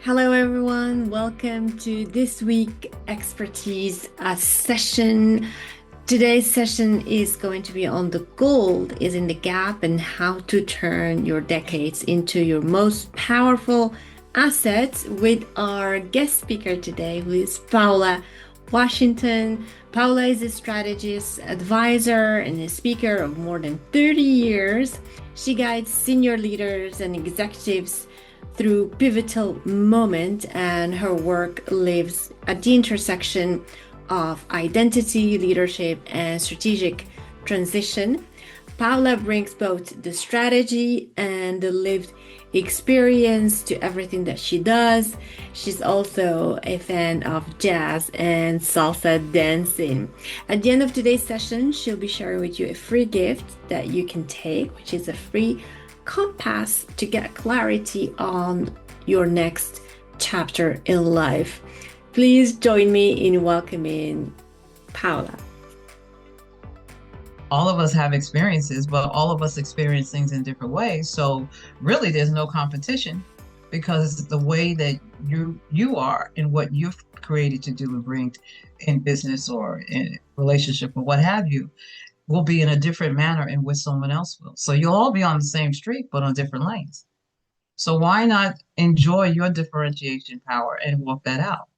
Hello, everyone. Welcome to this week expertise session. Today's session is going to be on the gold is in the gap and how to turn your decades into your most powerful assets with our guest speaker today, who is Paula Washington. Paula is a strategist, advisor, and a speaker of more than 30 years. She guides senior leaders and executives through pivotal moment, and her work lives at the intersection of identity, leadership, and strategic transition. Paula brings both the strategy and the lived experience to everything that she does. She's also a fan of jazz and salsa dancing. At the end of today's session, she'll be sharing with you a free gift that you can take, which is a free compass to get clarity on your next chapter in life. Please join me in welcoming Paula. All of us have experiences, but all of us experience things in different ways. So really there's no competition, because the way that you are and what you've created to do and bring in business or in relationship or what have you will be in a different manner in which someone else will. So you'll all be on the same street, but on different lanes. So why not enjoy your differentiation power and walk that out?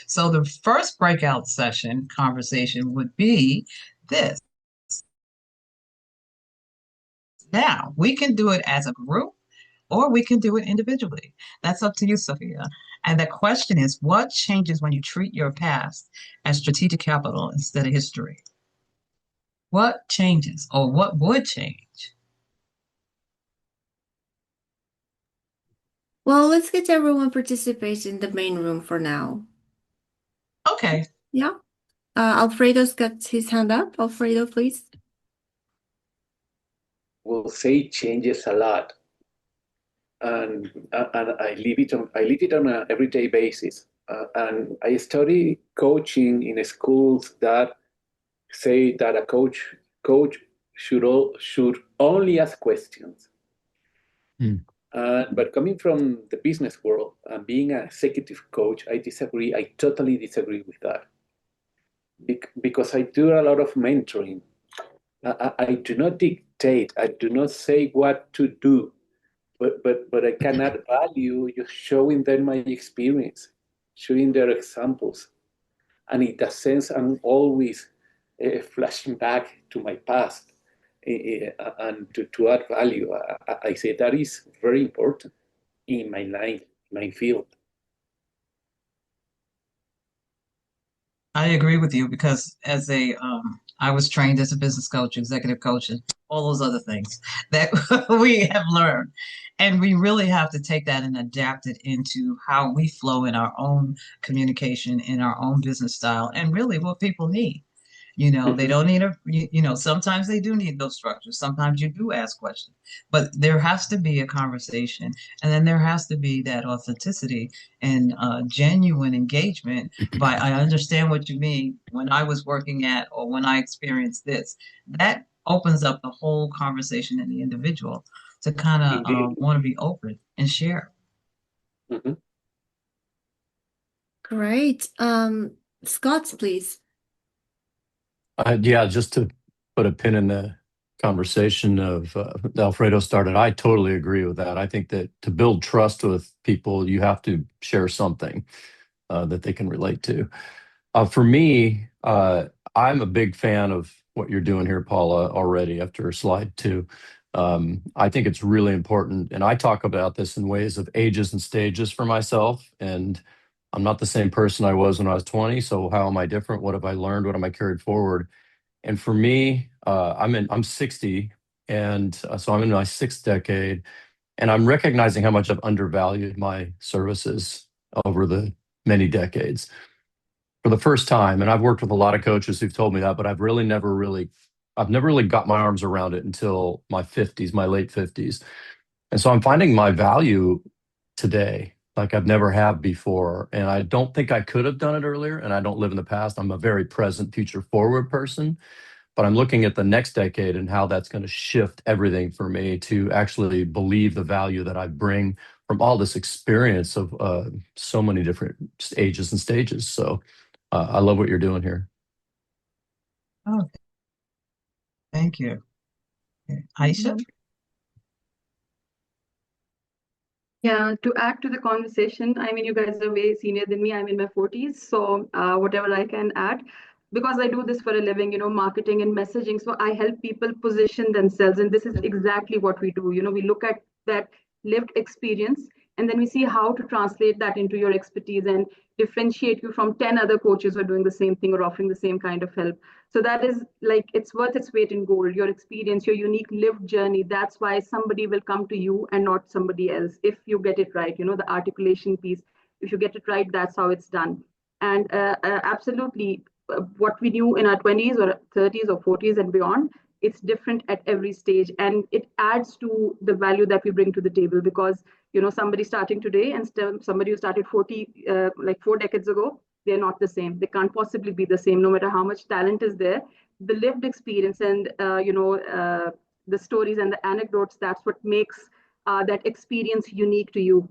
So the first breakout session conversation would be this. Now, we can do it as a group or we can do it individually. That's up to you, Sophia. And the question is, what changes when you treat your past as strategic capital instead of history? What changes, or what would change? Well, let's get everyone participate in the main room for now. Okay. Yeah. Alfredo's got his hand up. Alfredo, please. Will say changes a lot, and I live it on an everyday basis. And I study coaching in schools that say that a coach should only ask questions. But coming from the business world and being an executive coach, I disagree. I totally disagree with that, because I do a lot of mentoring. I do not dictate. I do not say what to do, but I can add value just showing them my experience, showing their examples, and in that sense, I'm always flashing back to my past and to add value. I say that is very important in my field. I agree with you, because I was trained as a business coach, executive coach, and all those other things that we have learned. And we really have to take that and adapt it into how we flow in our own communication, in our own business style, and really what people need. They don't need sometimes they do need those structures. Sometimes you do ask questions, but there has to be a conversation, and then there has to be that authenticity and genuine engagement by, I understand what you mean when I was working at, or when I experienced this. That opens up the whole conversation in the individual to kind of want to be open and share. Mm-hmm. Great. Scott, please. Yeah, just to put a pin in the conversation of Alfredo started, I totally agree with that. I think that to build trust with people, you have to share something that they can relate to. For me, I'm a big fan of what you're doing here, Paula, already after slide 2. I think it's really important, and I talk about this in ways of ages and stages for myself. And I'm not the same person I was when I was 20. So how am I different? What have I learned? What am I carried forward? And for me, I'm 60, and so I'm in my 6th decade, and I'm recognizing how much I've undervalued my services over the many decades. For the first time, and I've worked with a lot of coaches who've told me that, but I've never really got my arms around it until my 50s, my late 50s. And so I'm finding my value today like I've never have before. And I don't think I could have done it earlier. And I don't live in the past. I'm a very present, future forward person. But I'm looking at the next decade and how that's going to shift everything for me to actually believe the value that I bring from all this experience of so many different ages and stages. So I love what you're doing here. Oh, thank you. Aisha? Yeah, to add to the conversation, I mean, you guys are way senior than me. I'm in my 40s, so whatever I can add, because I do this for a living, marketing and messaging. So I help people position themselves, and this is exactly what we do. We look at that lived experience, and then we see how to translate that into your expertise and differentiate you from 10 other coaches who are doing the same thing or offering the same kind of help. So that is like, it's worth its weight in gold. Your experience, your unique lived journey, that's why somebody will come to you and not somebody else if you get it right. The articulation piece, if you get it right, that's how it's done. And absolutely, what we do in our 20s or 30s or 40s and beyond, it's different at every stage, and it adds to the value that we bring to the table. Because somebody starting today and somebody who started 40 like 4 decades ago, they're not the same. They can't possibly be the same, no matter how much talent is there. The lived experience and the stories and the anecdotes, that's what makes that experience unique to you,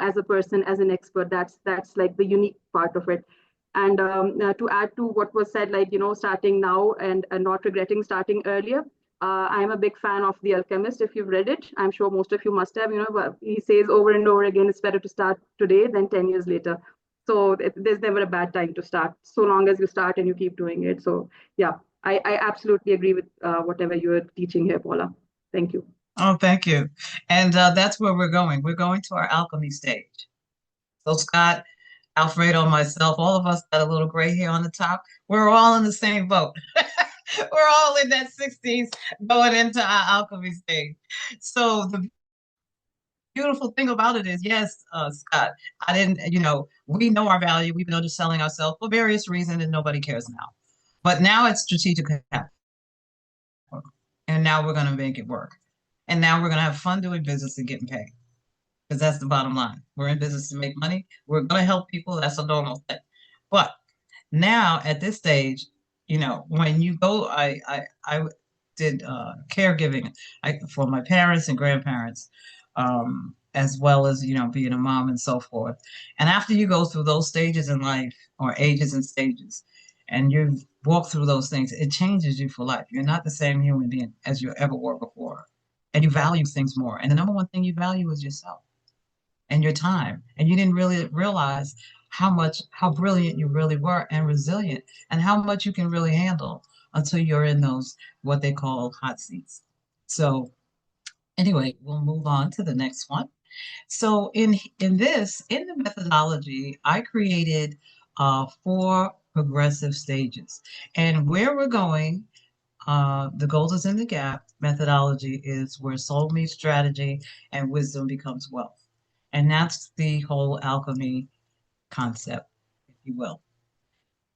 as a person, as an expert. That's like the unique part of it. And to add to what was said, like, starting now and not regretting starting earlier, I'm a big fan of The Alchemist. If you've read it, I'm sure most of you must have. But he says over and over again, it's better to start today than 10 years later. So there's never a bad time to start, so long as you start and you keep doing it. So yeah, I absolutely agree with whatever you're teaching here, Paula. Thank you. Oh, thank you. And that's where we're going. We're going to our alchemy stage. So Scott, Alfredo, myself, all of us got a little gray hair on the top. We're all in the same boat. We're all in that 60s going into our alchemy stage. So the beautiful thing about it is, yes, Scott, I didn't, we know our value. We've been underselling ourselves for various reasons and nobody cares now. But now it's strategic capital. And now we're going to make it work. And now we're going to have fun doing business and getting paid. Because that's the bottom line. We're in business to make money. We're going to help people. That's a normal thing. But now at this stage, when you go, I did caregiving for my parents and grandparents, as well as, being a mom and so forth. And after you go through those stages in life, or ages and stages, and you walk through those things, it changes you for life. You're not the same human being as you ever were before. And you value things more. And the number one thing you value is yourself and your time. And you didn't really realize how brilliant you really were and resilient, and how much you can really handle until you're in those, what they call hot seats. So anyway, we'll move on to the next one. So in the methodology, I created 4 progressive stages. And where we're going, the gold is in the gap methodology is where soul meets strategy and wisdom becomes wealth. And that's the whole alchemy concept, if you will.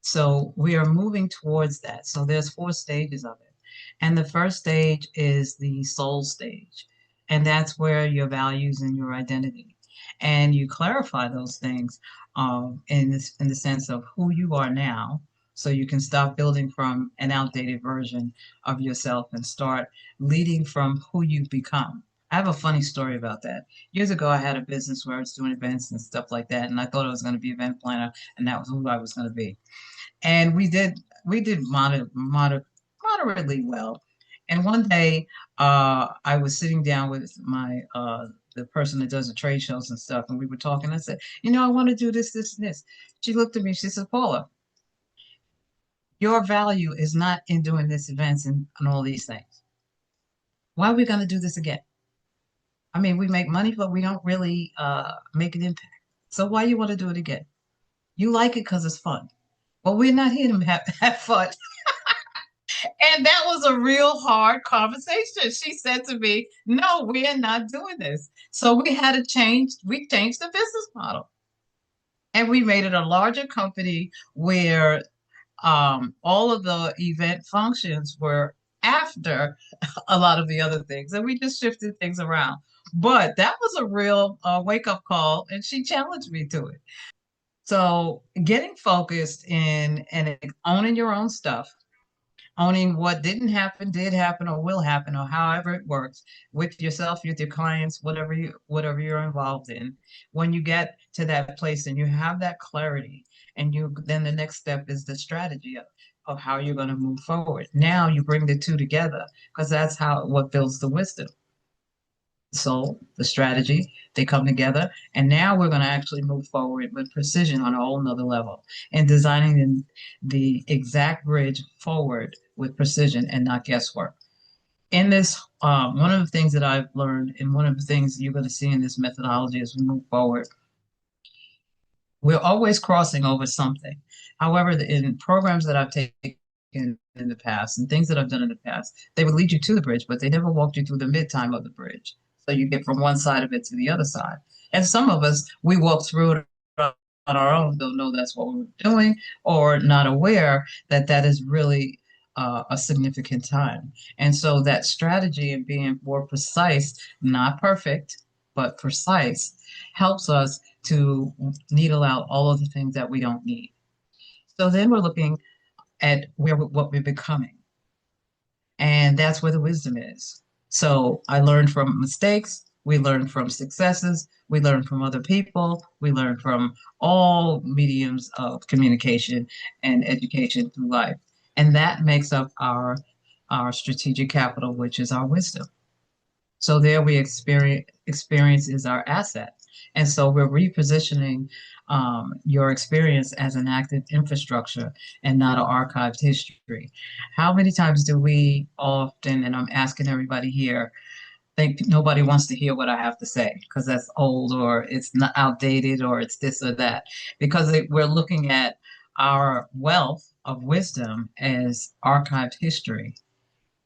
So we are moving towards that. So there's 4 stages of it. And the first stage is the soul stage. And that's where your values and your identity. And you clarify those things in the sense of who you are now. So you can stop building from an outdated version of yourself and start leading from who you've become. I have a funny story about that. Years ago, I had a business where I was doing events and stuff like that, and I thought I was going to be an event planner, and that was who I was going to be. And we did moderately well. And one day, I was sitting down with my the person that does the trade shows and stuff, and we were talking. I said, I want to do this, this, and this. She looked at me. She said, Paula, your value is not in doing this events and all these things. Why are we going to do this again? I mean, we make money, but we don't really make an impact. So why you want to do it again? You like it because it's fun. Well, we're not here to have fun. And that was a real hard conversation. She said to me, no, we're not doing this. So we had to change. We changed the business model. And we made it a larger company where all of the event functions were after a lot of the other things. And we just shifted things around. But that was a real wake-up call, and she challenged me to it. So getting focused in and owning your own stuff, owning what didn't happen, did happen, or will happen, or however it works with yourself, with your clients, whatever you're involved in. When you get to that place and you have that clarity, and then the next step is the strategy of how you're going to move forward. Now you bring the two together because that's what builds the wisdom. So the strategy, they come together, and now we're going to actually move forward with precision on a whole nother level and designing the exact bridge forward with precision and not guesswork. In this, one of the things that I've learned, and one of the things you're going to see in this methodology as we move forward, we're always crossing over something. However, in programs that I've taken in the past and things that I've done in the past, they would lead you to the bridge, but they never walked you through the MidTime of the bridge. So you get from one side of it to the other side. And some of us, we walk through it on our own, don't know that's what we're doing, or not aware that that is really a significant time. And so that strategy and being more precise, not perfect, but precise, helps us to needle out all of the things that we don't need. So then we're looking at what we're becoming. And that's where the wisdom is. So I learned from mistakes. We learn from successes. We learn from other people. We learn from all mediums of communication and education through life. And that makes up our strategic capital, which is our wisdom. So there we experience is our asset. And so we're repositioning your experience as an active infrastructure and not an archived history. How many times do we often, and I'm asking everybody here, think nobody wants to hear what I have to say because that's old or it's not outdated or it's this or that? Because we're looking at our wealth of wisdom as archived history,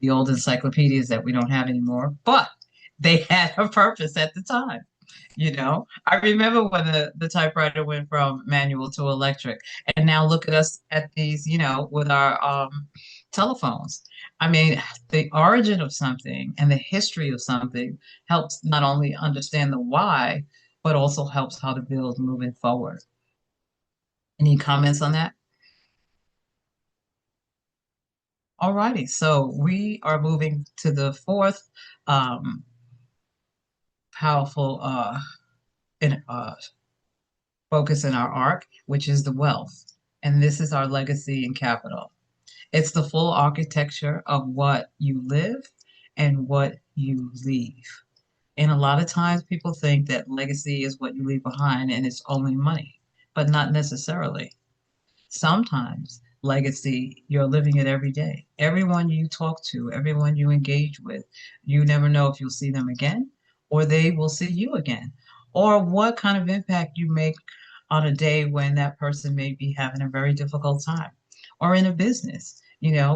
the old encyclopedias that we don't have anymore, but they had a purpose at the time. I remember when the typewriter went from manual to electric, and now look at us at these, with our telephones. I mean, the origin of something and the history of something helps not only understand the why, but also helps how to build moving forward. Any comments on that? All righty, so we are moving to the fourth powerful focus in our arc, which is the wealth. And this is our legacy and capital. It's the full architecture of what you live and what you leave. And a lot of times people think that legacy is what you leave behind and it's only money, but not necessarily. Sometimes legacy, you're living it every day. Everyone you talk to, everyone you engage with, you never know if you'll see them again or they will see you again, or what kind of impact you make on a day when that person may be having a very difficult time, or in a business.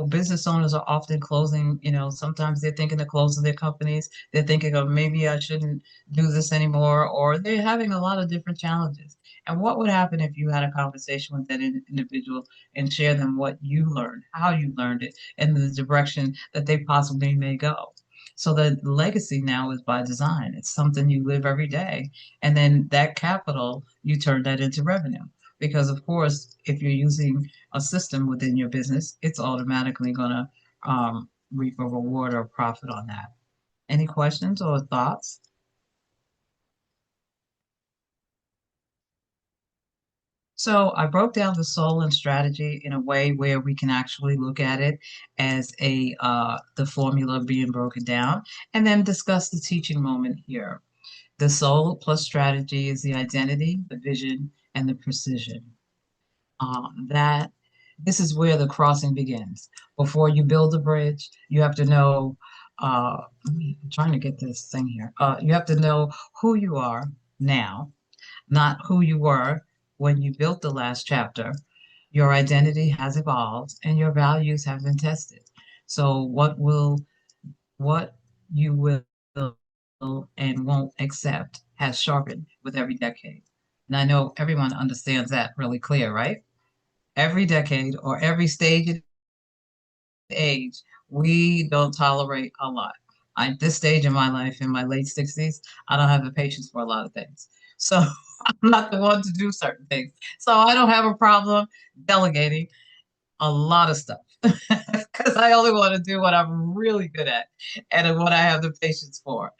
Business owners are often closing, sometimes they're thinking of closing their companies. They're thinking of maybe I shouldn't do this anymore, or they're having a lot of different challenges. And what would happen if you had a conversation with that individual and share them what you learned, how you learned it, and the direction that they possibly may go? So the legacy now is by design. It's something you live every day. And then that capital, you turn that into revenue. Because of course, if you're using a system within your business, it's automatically going to reap a reward or profit on that. Any questions or thoughts? So I broke down the soul and strategy in a way where we can actually look at it as the formula being broken down, and then discuss the teaching moment here. The soul plus strategy is the identity, the vision, and the precision. This is where the crossing begins. Before you build a bridge, you have to know. I'm trying to get this thing here. You have to know who you are now, not who you were when you built the last chapter. Your identity has evolved and your values have been tested. So what you will and won't accept has sharpened with every decade. And I know everyone understands that really clear, right? Every decade or every stage of age, we don't tolerate a lot. At this stage in my life, in my late 60s, I don't have the patience for a lot of things. So I'm not the one to do certain things. So I don't have a problem delegating a lot of stuff. because I only want to do what I'm really good at and what I have the patience for.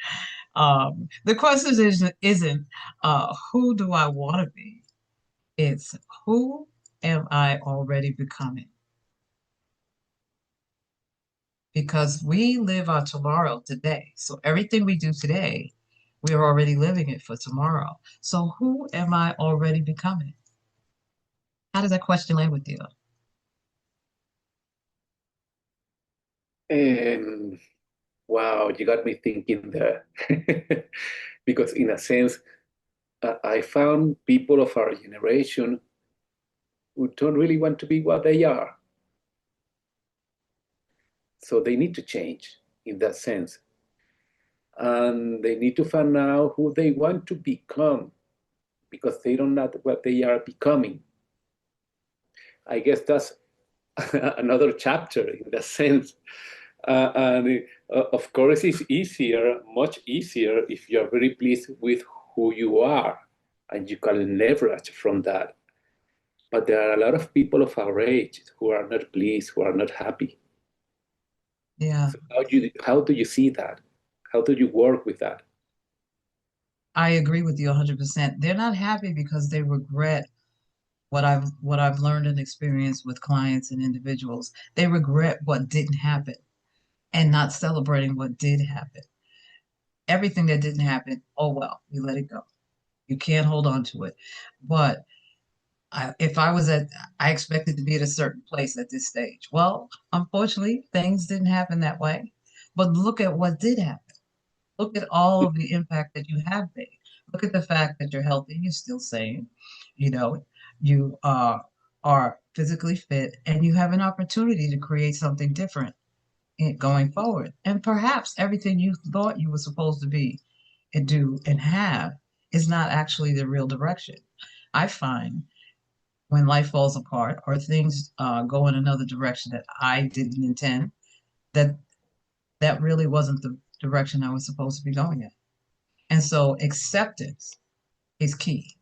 The question isn't who do I want to be? It's who am I already becoming? Because we live our tomorrow today. So everything we do today, we are already living it for tomorrow. So who am I already becoming? How does that question land with you? Wow, you got me thinking there. Because in a sense, I found people of our generation who don't really want to be what they are. So they need to change in that sense. And they need to find out who they want to become because they don't know what they are becoming. I guess that's another chapter in that sense. And of course, it's easier, much easier, if you're very pleased with who you are and you can leverage from that. But there are a lot of people of our age who are not pleased, who are not happy. Yeah. So how do you see that? How do you work with that? I agree with you 100%. They're not happy because they regret what I've learned and experienced with clients and individuals. They regret what didn't happen and not celebrating what did happen. Everything that didn't happen, oh well, you let it go. You can't hold on to it. But if I expected to be at a certain place at this stage. Well, unfortunately, things didn't happen that way. But look at what did happen. Look at all of the impact that you have made. Look at the fact that you're healthy, you're still sane, you know, you are physically fit, and you have an opportunity to create something different going forward. And perhaps everything you thought you were supposed to be and do and have is not actually the real direction. I find when life falls apart or things go in another direction that I didn't intend, that that really wasn't the direction I was supposed to be going in. And so acceptance is key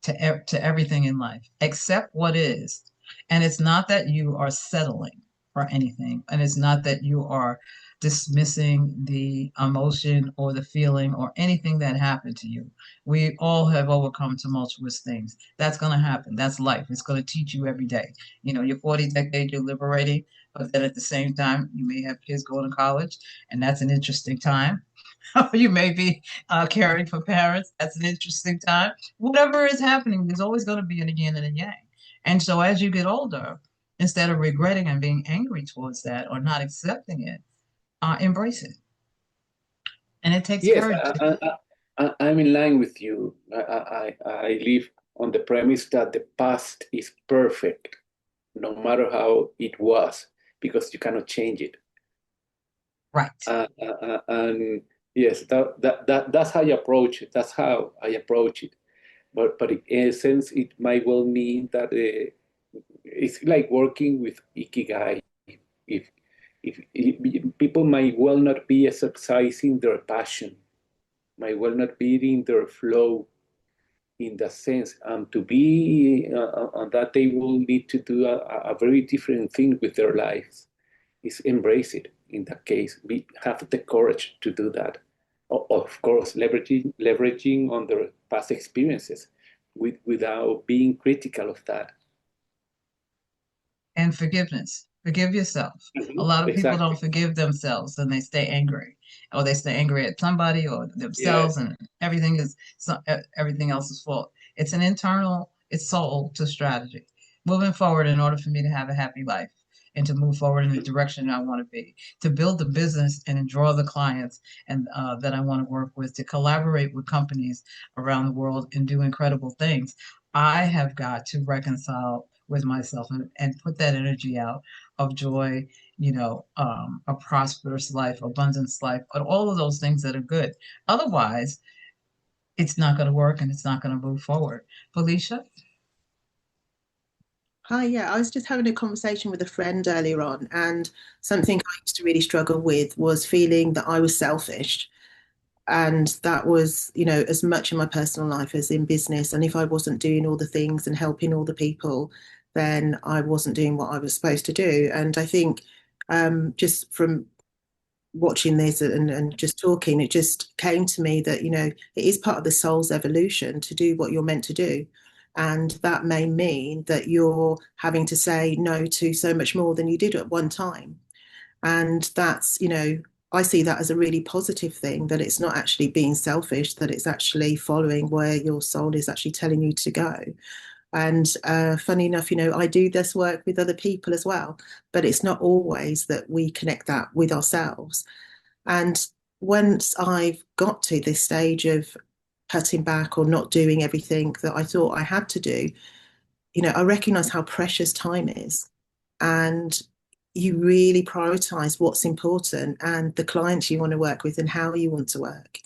to everything in life. Accept what is. And it's not that you are settling for anything. And it's not that you are dismissing the emotion or the feeling or anything that happened to you. We all have overcome tumultuous things. That's going to happen. That's life. It's going to teach you every day. You know, your 40 decade, you're liberating, but then at the same time, you may have kids going to college, and that's an interesting time. You may be caring for parents. That's an interesting time. Whatever is happening, there's always going to be an yin and a yang. And so as you get older, instead of regretting and being angry towards that or not accepting it, embrace it. And it takes Yes, courage. I'm in line with you. I live on the premise that the past is perfect, no matter how it was, because you cannot change it. Right. And yes, that's how I approach it. That's how I approach it. But in essence, it might well mean that it's like working with ikigai. If, if people might well not be exercising their passion, might well not be in their flow in that sense. To be on that, they will need to do a very different thing with their lives. Is embrace it. In that case, have the courage to do that. Of course, leveraging on their past experiences without being critical of that. And forgiveness. Forgive yourself. A lot of people don't forgive themselves and they stay angry, or they stay angry at somebody or themselves, and everything else's fault. It's an internal, it's soul to strategy. Moving forward in order for me to have a happy life and to move forward in the direction I want to be, to build the business and draw the clients and that I want to work with, to collaborate with companies around the world and do incredible things. I have got to reconcile with myself and put that energy out of joy, a prosperous life, abundance life, but all of those things that are good. Otherwise, it's not going to work and it's not going to move forward. Felicia? Hi, yeah, I was just having a conversation with a friend earlier on, and something I used to really struggle with was feeling that I was selfish. And that was, as much in my personal life as in business. And if I wasn't doing all the things and helping all the people, then I wasn't doing what I was supposed to do. And I think just from watching this and just talking, it just came to me that, it is part of the soul's evolution to do what you're meant to do. And that may mean that you're having to say no to so much more than you did at one time. And that's, I see that as a really positive thing, that it's not actually being selfish, that it's actually following where your soul is actually telling you to go. And funny enough, I do this work with other people as well, but it's not always that we connect that with ourselves. And once I've got to this stage of cutting back or not doing everything that I thought I had to do, I recognize how precious time is. And you really prioritize what's important and the clients you want to work with and how you want to work.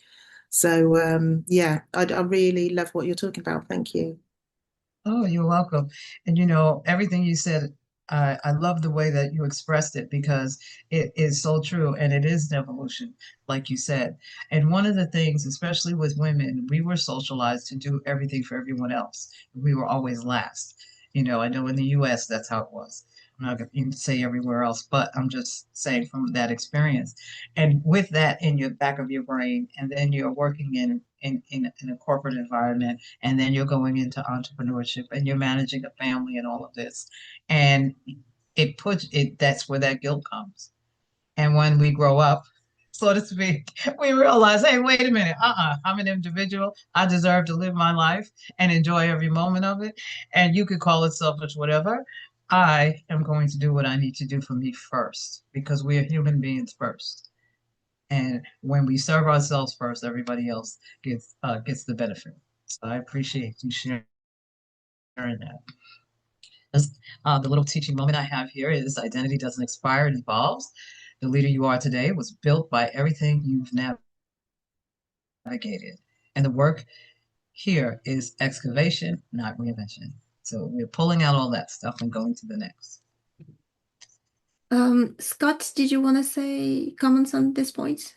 So, yeah, I really love what you're talking about. Thank you. Oh, you're welcome. And everything you said, I love the way that you expressed it because it is so true and it is an evolution, like you said. And one of the things, especially with women, we were socialized to do everything for everyone else. We were always last. I know in the US that's how it was. I'm not going to say everywhere else, but I'm just saying from that experience. And with that in your back of your brain, and then you're working in a corporate environment, and then you're going into entrepreneurship and you're managing a family and all of this. And that's where that guilt comes. And when we grow up, so to speak, we realize, hey, wait a minute, I'm an individual. I deserve to live my life and enjoy every moment of it. And you could call it selfish, whatever. I am going to do what I need to do for me first because we are human beings first. And when we serve ourselves first, everybody else gets the benefit. So I appreciate you sharing that. The little teaching moment I have here is identity doesn't expire, it evolves. The leader you are today was built by everything you've navigated. And the work here is excavation, not reinvention. So we're pulling out all that stuff and going to the next. Scott, did you want to say comments on this point?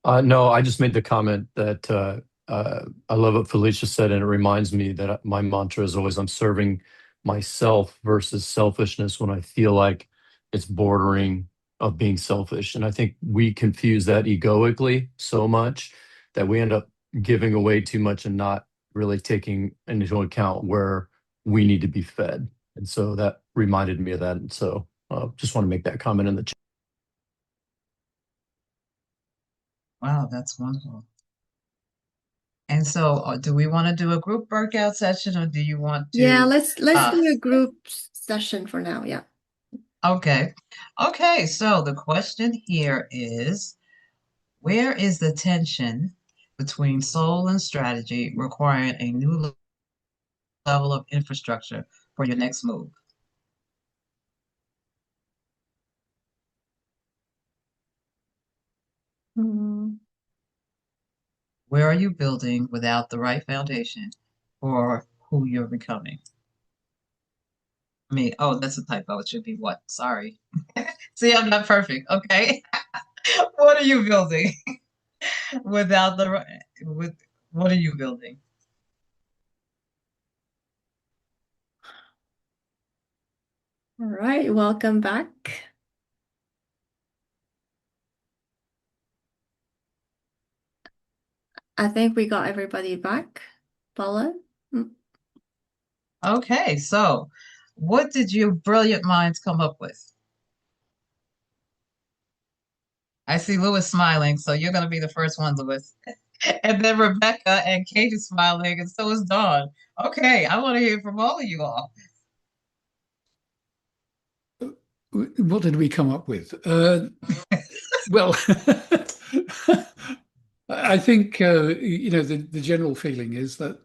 No, I just made the comment that I love what Felicia said, and it reminds me that my mantra is always I'm serving myself versus selfishness when I feel like it's bordering of being selfish. And I think we confuse that egoically so much that we end up giving away too much and not really taking into account where we need to be fed. And so that reminded me of that. And so just want to make that comment in the chat. Wow, that's wonderful. And so, do we want to do a group workout session, or do you want to? Yeah, let's do a group session for now. Yeah. Okay. Okay. So the question here is, where is the tension between soul and strategy requiring a new level of infrastructure for your next move? Where are you building without the right foundation for who you're becoming? Oh, that's a typo. It should be what? Sorry. See, I'm not perfect. Okay. What are you building without the right, what are you building? All right, welcome back. I think we got everybody back. Paula? Okay, so what did your brilliant minds come up with? I see Louis smiling, so you're going to be the first one, Louis. And then Rebecca and Kate is smiling, and so is Dawn. Okay, I want to hear from all of you all. What did we come up with? Well, I think the general feeling is that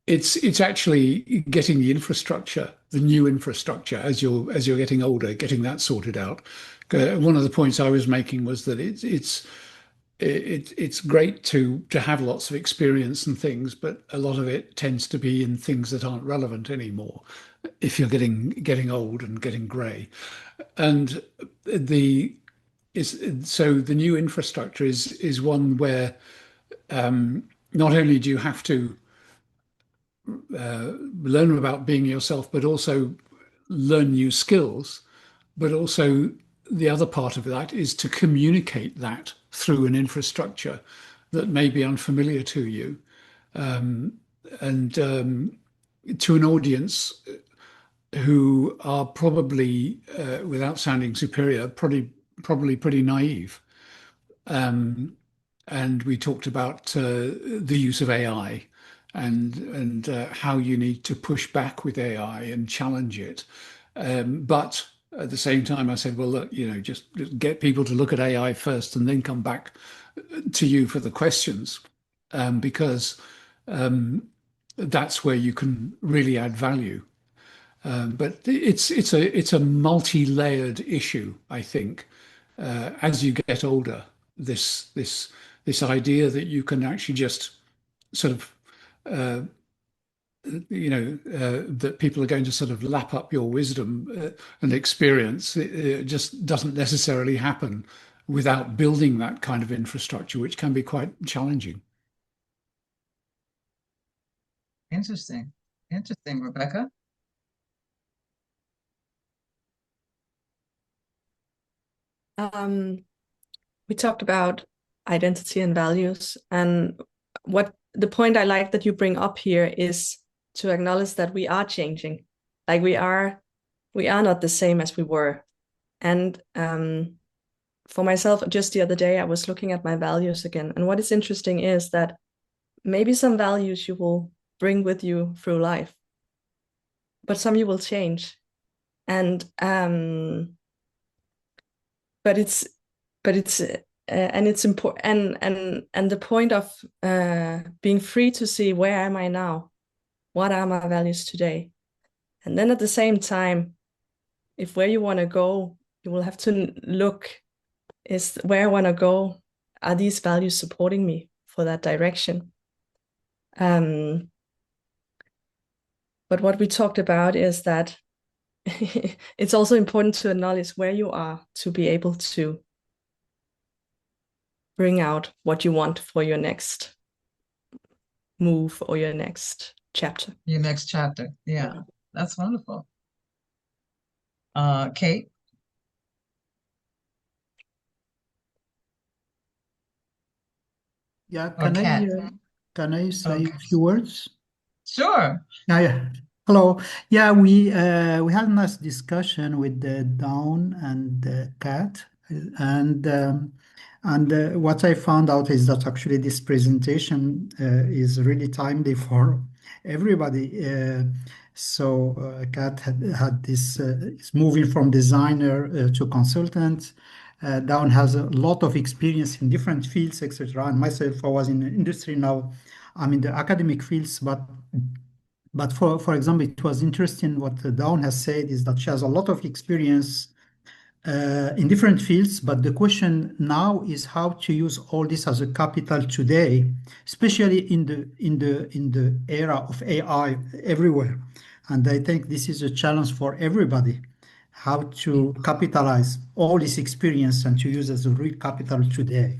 it's actually getting the infrastructure, the new infrastructure, as you're getting older, getting that sorted out. One of the points I was making was that it's great to have lots of experience and things, but a lot of it tends to be in things that aren't relevant anymore if you're getting old and getting grey. And so the new infrastructure is one where not only do you have to learn about being yourself, but also learn new skills, but also the other part of that is to communicate that through an infrastructure that may be unfamiliar to you, and to an audience who are probably, without sounding superior, probably pretty naive. And we talked about the use of AI and how you need to push back with AI and challenge it. But at the same time, I said, well, look, just get people to look at AI first and then come back to you for the questions, because that's where you can really add value. But it's a multi-layered issue, I think. As you get older, this idea that you can actually just sort of that people are going to sort of lap up your wisdom and experience, it just doesn't necessarily happen without building that kind of infrastructure, which can be quite challenging. Interesting. Interesting, Rebecca. We talked about identity and values, and what the point I like that you bring up here is to acknowledge that we are changing. Like we are not the same as we were. And for myself, just the other day, I was looking at my values again. And what is interesting is that maybe some values you will bring with you through life, but some you will change. And but it's and it's important, and the point of being free to see, where am I now? What are my values today? And then at the same time, if where you want to go, you will have to look, is where I want to go, are these values supporting me for that direction? But what we talked about is that it's also important to acknowledge where you are to be able to bring out what you want for your next move or your next chapter. Your next chapter. Yeah. That's wonderful. Kate? Yeah, Or Kat? can I say Okay. a few words? Sure. Yeah. Hello. Yeah, we had a nice discussion with Dawn and Kat, and what I found out is that actually this presentation is really timely for everybody. Kat had this is moving from designer to consultant. Dawn has a lot of experience in different fields, etc. And myself, I was in the industry, now I'm in the academic fields, but for example, it was interesting what Dawn has said is that she has a lot of experience in different fields, but the question now is how to use all this as a capital today, especially in the era of AI everywhere. And I think this is a challenge for everybody, how to capitalize all this experience and to use as a real capital today.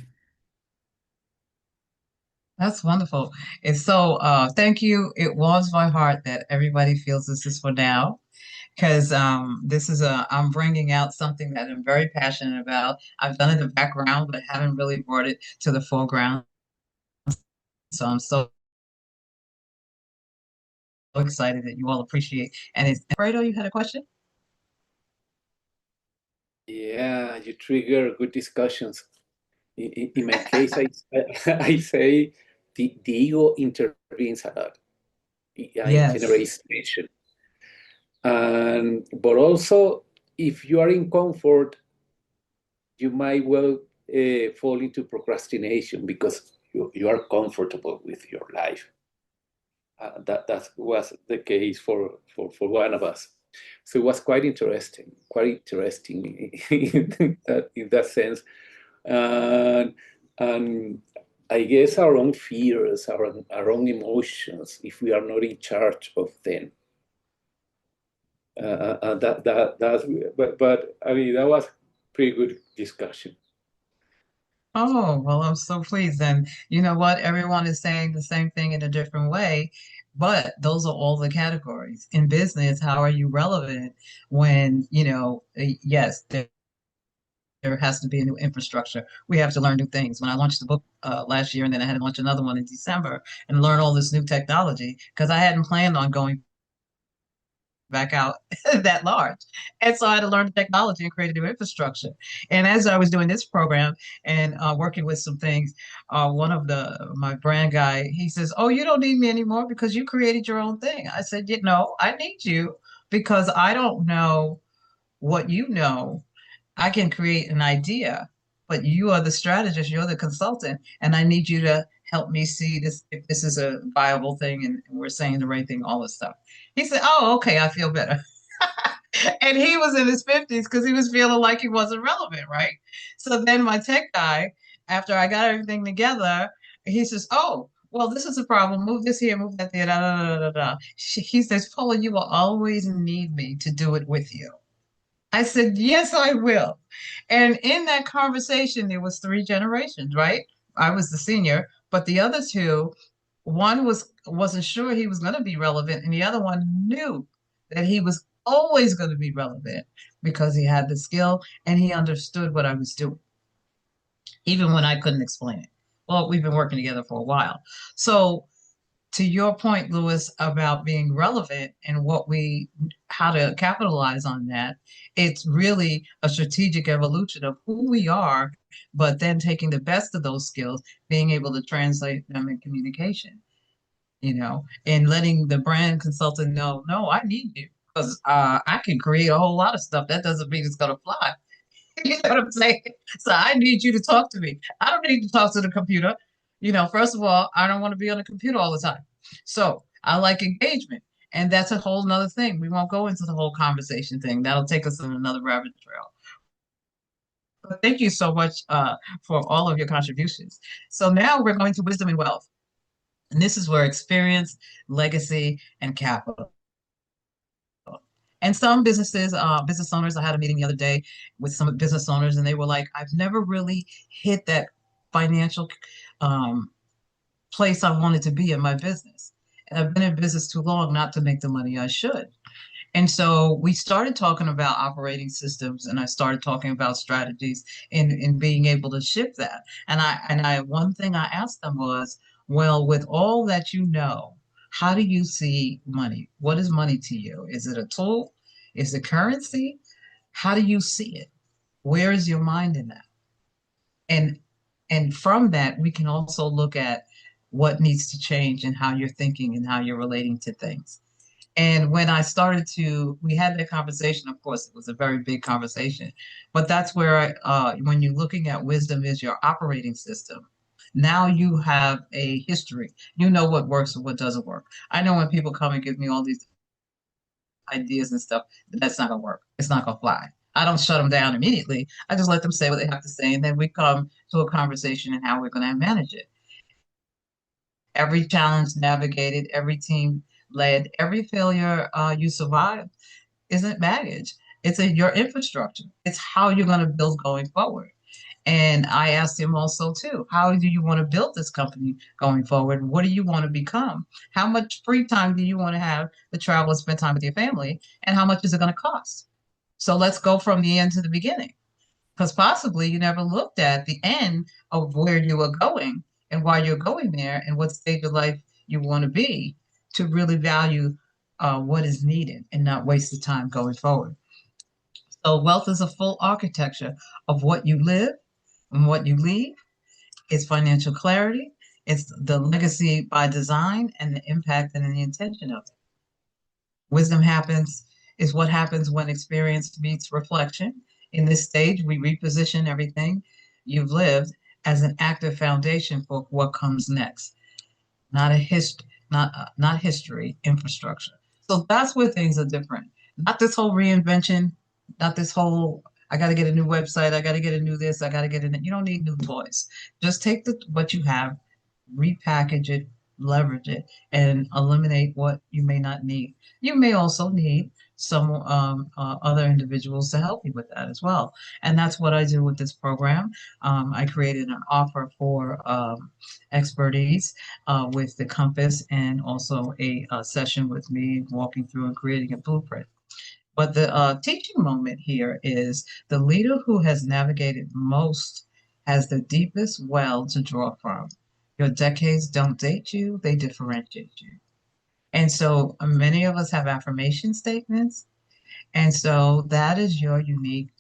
That's wonderful. It's so, thank you. It warms my heart that everybody feels this is for now, because this is I'm bringing out something that I'm very passionate about. I've done it in the background, but haven't really brought it to the foreground. So I'm so excited that you all appreciate. And it's Fredo, you had a question? Yeah, you trigger good discussions. In my case, I say the ego intervenes a lot. It generates tension. But also, if you are in comfort, you might well fall into procrastination because you are comfortable with your life. That was the case for one of us. So it was quite interesting in that sense. And I guess our own fears, our own emotions, if we are not in charge of them. But I mean, that was pretty good discussion. Oh, well, I'm so pleased. And you know what? Everyone is saying the same thing in a different way, but those are all the categories. In business, how are you relevant when, yes, there has to be a new infrastructure. We have to learn new things. When I launched the book last year, and then I had to launch another one in December and learn all this new technology because I hadn't planned on going back out that large. And so I had to learn technology and create a new infrastructure. And as I was doing this program and working with some things, one of my brand guy, he says, "Oh, you don't need me anymore because you created your own thing." I said, I need you because I don't know what you know. I can create an idea, but you are the strategist, you're the consultant, and I need you to help me see this if this is a viable thing and we're saying the right thing, all this stuff. He said, "Oh, okay, I feel better." And he was in his 50s because he was feeling like he wasn't relevant, right? So then my tech guy, after I got everything together, he says, "Oh, well, this is a problem. Move this here, move that there, da, da, da, da, da." He says, "Paula, you will always need me to do it with you." I said, "Yes, I will." And in that conversation, there was three generations, right? I was the senior, but the other two, one wasn't sure he was going to be relevant, and the other one knew that he was always going to be relevant because he had the skill and he understood what I was doing, even when I couldn't explain it. Well, we've been working together for a while. So to your point, Lewis, about being relevant and how to capitalize on that, it's really a strategic evolution of who we are, but then taking the best of those skills, being able to translate them in communication, and letting the brand consultant know, no, I need you because I can create a whole lot of stuff. That doesn't mean it's going to fly. You know what I'm saying? So I need you to talk to me. I don't need to talk to the computer. First of all, I don't want to be on the computer all the time. So I like engagement. And that's a whole nother thing. We won't go into the whole conversation thing. That'll take us on another rabbit trail. But thank you so much for all of your contributions. So now we're going to wisdom and wealth. And this is where experience, legacy, and capital. And some business owners, I had a meeting the other day with some business owners, and they were like, "I've never really hit that financial place I wanted to be in my business. And I've been in business too long not to make the money I should." And so we started talking about operating systems, and I started talking about strategies in being able to shift that. And one thing I asked them was, well, with all that how do you see money? What is money to you? Is it a tool? Is it currency? How do you see it? Where is your mind in that? And from that, we can also look at what needs to change and how you're thinking and how you're relating to things. And when we had that conversation, of course, it was a very big conversation, but that's where when you're looking at wisdom is your operating system. Now you have a history. You know what works and what doesn't work. I know when people come and give me all these ideas and stuff, that's not gonna work. It's not gonna fly. I don't shut them down immediately. I just let them say what they have to say, and then we come to a conversation and how we're gonna manage it. Every challenge navigated, every team led, every failure you survived isn't baggage. It's your infrastructure. It's how you're going to build going forward. And I asked him also too, how do you want to build this company going forward? What do you want to become? How much free time do you want to have to travel and spend time with your family? And how much is it going to cost? So let's go from the end to the beginning. Because possibly you never looked at the end of where you were going and why you're going there and what stage of life you want to be to really value what is needed and not waste the time going forward. So wealth is a full architecture of what you live and what you leave. It's financial clarity. It's the legacy by design and the impact and the intention of it. Wisdom is what happens when experience meets reflection. In this stage, we reposition everything you've lived as an active foundation for what comes next, not history, infrastructure. So that's where things are different. Not this whole reinvention, not this whole I got to get a new website, I got to get a new this, I got to get a new. You don't need new toys. Just take what you have, repackage it, leverage it and eliminate what you may not need. You may also need some other individuals to help you with that as well. And that's what I do with this program. I created an offer for expertise with the compass, and also a session with me walking through and creating a blueprint. But the teaching moment here is the leader who has navigated most has the deepest well to draw from. Your decades don't date you, they differentiate you. And so many of us have affirmation statements. And so that is your unique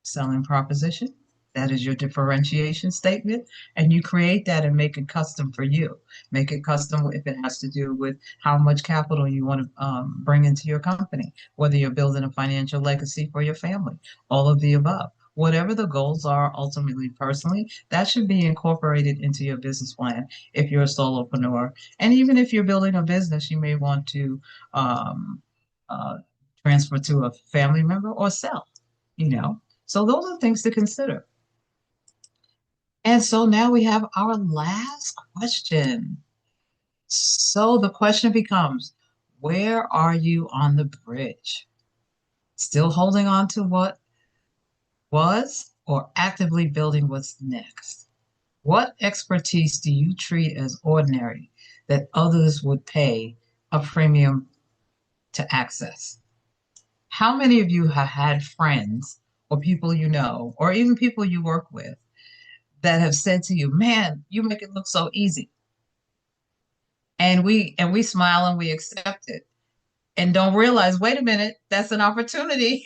selling proposition. That is your differentiation statement. And you create that and make it custom for you. Make it custom if it has to do with how much capital you want to bring into your company, whether you're building a financial legacy for your family, all of the above. Whatever the goals are ultimately personally, that should be incorporated into your business plan if you're a solopreneur. And even if you're building a business, you may want to transfer to a family member or sell, you know. So those are things to consider. And so now we have our last question. So the question becomes, where are you on the bridge? Still holding on to what was, or actively building what's next? What expertise do you treat as ordinary that others would pay a premium to access? How many of you have had friends or people you know, or even people you work with, that have said to you, man, you make it look so easy. And we smile and we accept it and don't realize, wait a minute, that's an opportunity.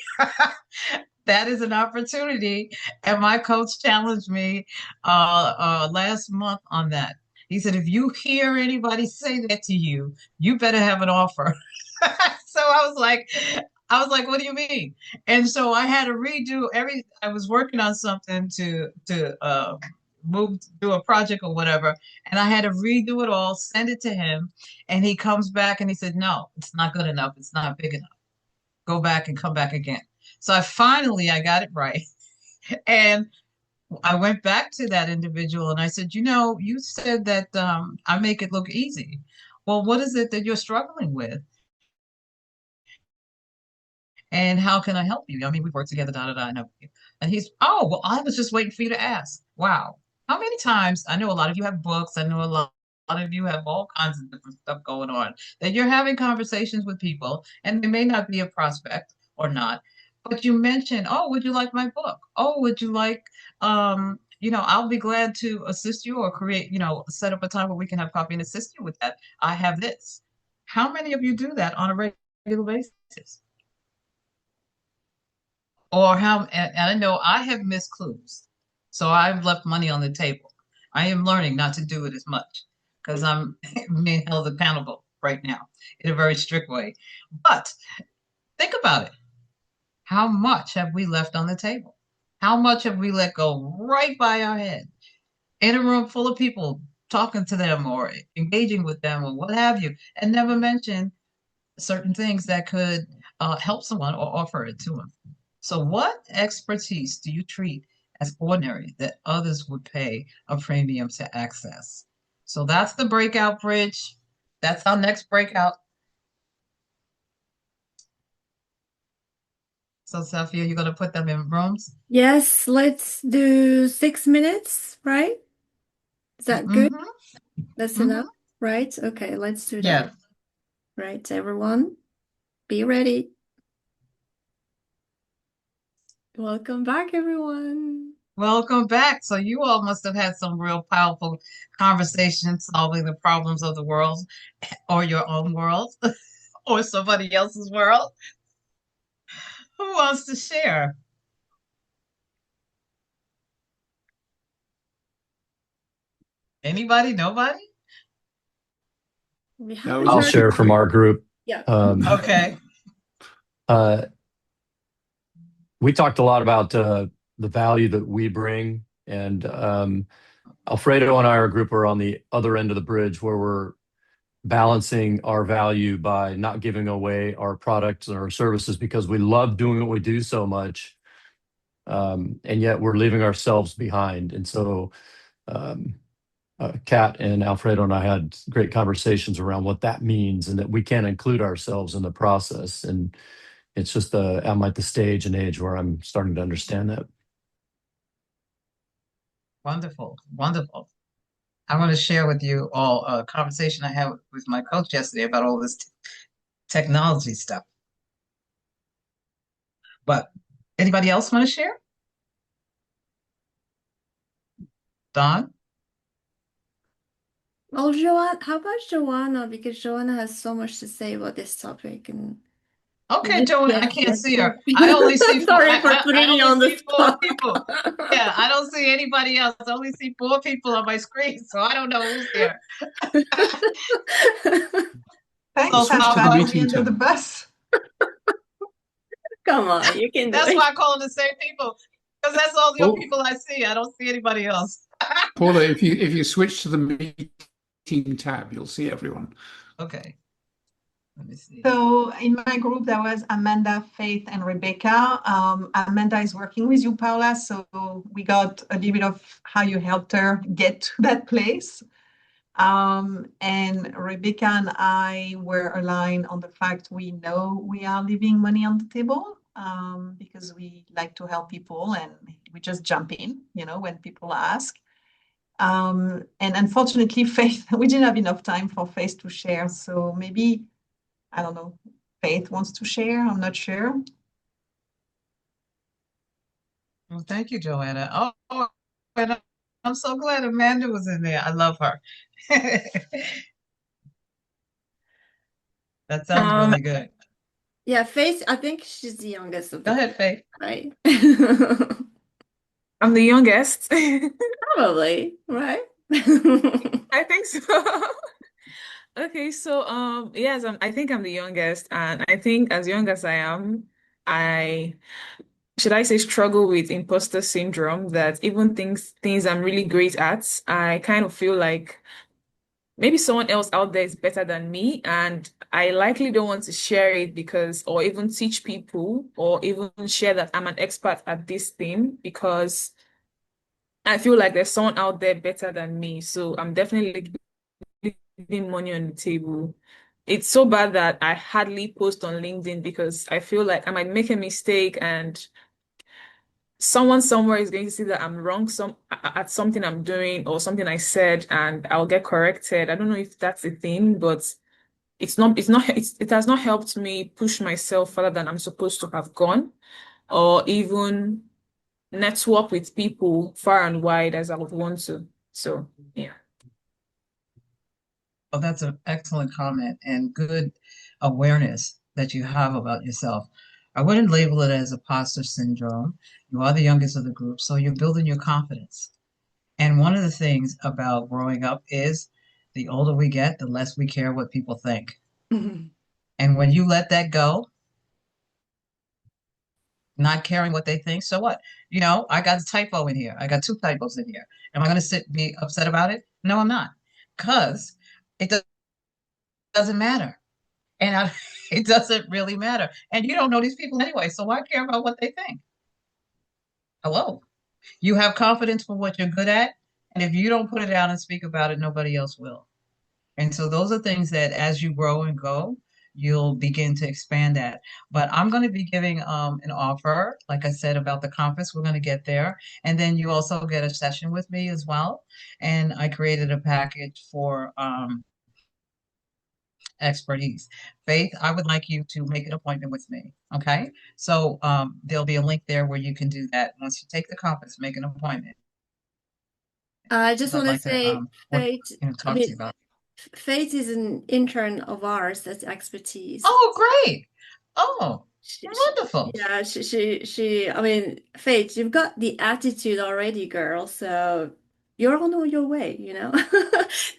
That is an opportunity. And my coach challenged me last month on that. He said, if you hear anybody say that to you, you better have an offer. So I was like, what do you mean? And so I had to redo I was working on something to move, do a project or whatever. And I had to redo it all, send it to him. And he comes back and he said, no, it's not good enough. It's not big enough. Go back and come back again. So I got it right. And I went back to that individual and I said, you said that I make it look easy. Well, what is it that you're struggling with? And how can I help you? I mean, we've worked together, And he's, oh, well, I was just waiting for you to ask. Wow. How many times, I know a lot of you have books, I know a lot of you have all kinds of different stuff going on, that you're having conversations with people, and they may not be a prospect or not, but you mention, oh, would you like my book? Oh, would you like, I'll be glad to assist you or create, set up a time where we can have coffee and assist you with that. I have this. How many of you do that on a regular basis? Or and I know I have missed clues. So I've left money on the table. I am learning not to do it as much because I'm being held accountable right now in a very strict way. But think about it. How much have we left on the table? How much have we let go right by our head in a room full of people, talking to them or engaging with them or what have you, and never mention certain things that could help someone or offer it to them? So what expertise do you treat as ordinary that others would pay a premium to access? So that's the breakout bridge. That's our next breakout. So Sophia, you're going to put them in rooms? Yes, let's do 6 minutes, right? Is that good? That's enough, right? Okay, let's do that. Yeah. Right, everyone, be ready. Welcome back, everyone. Welcome back. So you all must have had some real powerful conversations solving the problems of the world, or your own world, or somebody else's world. Who wants to share? Anybody? Nobody? I'll share from our group. Yeah. Okay. We talked a lot about the value that we bring, and Alfredo and I, our group, are on the other end of the bridge where we're balancing our value by not giving away our products or our services because we love doing what we do so much, and yet we're leaving ourselves behind. And so Kat and Alfredo and I had great conversations around what that means and that we can include ourselves in the process. And it's just I'm at the stage and age where I'm starting to understand that. Wonderful, wonderful. I want to share with you all a conversation I had with my coach yesterday about all this technology stuff. But anybody else want to share? Don? Oh, Joanna, how about Joanna? Because Joanna has so much to say about this topic. And Okay, Joanna, I can't see her. yes. I only see four. Sorry for putting you on the Four spot. people. Yeah, I don't see anybody else. I only see 4 people on my screen, so I don't know who's there. Thanks, So, Paula, me under the bus. Come on, you can do That's it. why I call them the same people, because that's all the people I see. I don't see anybody else. Paula, if you switch to the meeting tab, you'll see everyone. Okay. Let me see. So in my group, there was Amanda, Faith, and Rebecca. Amanda is working with you, Paula, so we got a little bit of how you helped her get to that place. And Rebecca and I were aligned on the fact we know we are leaving money on the table because we like to help people and we just jump in, when people ask. And unfortunately, Faith, we didn't have enough time for Faith to share. So maybe, I don't know, Faith wants to share. I'm not sure. Well, thank you, Joanna. Oh, and I'm so glad Amanda was in there. I love her. That sounds really good. Yeah, Faith, I think she's the youngest of the Go ahead, Faith. right? I'm the youngest. Probably, right? I think so. Okay, so yes, I think I'm the youngest, and I think as young as I am, I should I say struggle with imposter syndrome that even things I'm really great at, I kind of feel like maybe someone else out there is better than me, and I likely don't want to share it because, or even teach people, or even share that I'm an expert at this thing because I feel like there's someone out there better than me. So I'm definitely leaving money on the table. It's so bad that I hardly post on LinkedIn because I feel like I might make a mistake and someone somewhere is going to see that I'm wrong at something I'm doing or something I said and I'll get corrected. I don't know if that's a thing, but it has not helped me push myself further than I'm supposed to have gone or even network with people far and wide as I would want to. So, yeah. Well, that's an excellent comment and good awareness that you have about yourself. I wouldn't label it as imposter syndrome. You are the youngest of the group, so you're building your confidence. And one of the things about growing up is the older we get, the less we care what people think. And when you let that go, not caring what they think, so what? I got a typo in here. I got 2 typos in here. Am I going to be upset about it? No, I'm not. Because it doesn't matter. And it doesn't really matter. And you don't know these people anyway, so why care about what they think? Hello. You have confidence for what you're good at. And if you don't put it out and speak about it, nobody else will. And so those are things that as you grow and go, you'll begin to expand that. But I'm going to be giving an offer, like I said, about the conference. We're going to get there. And then you also get a session with me as well. And I created a package for expertise. Faith, I would like you to make an appointment with me. Okay. So there'll be a link there where you can do that. Once you take the conference, make an appointment. I just want to say, Faith, talk to you about it. Faith is an intern of ours that's expertise. Oh, great. Oh, wonderful. Yeah, I mean, Faith, you've got the attitude already, girl. So you're on your way,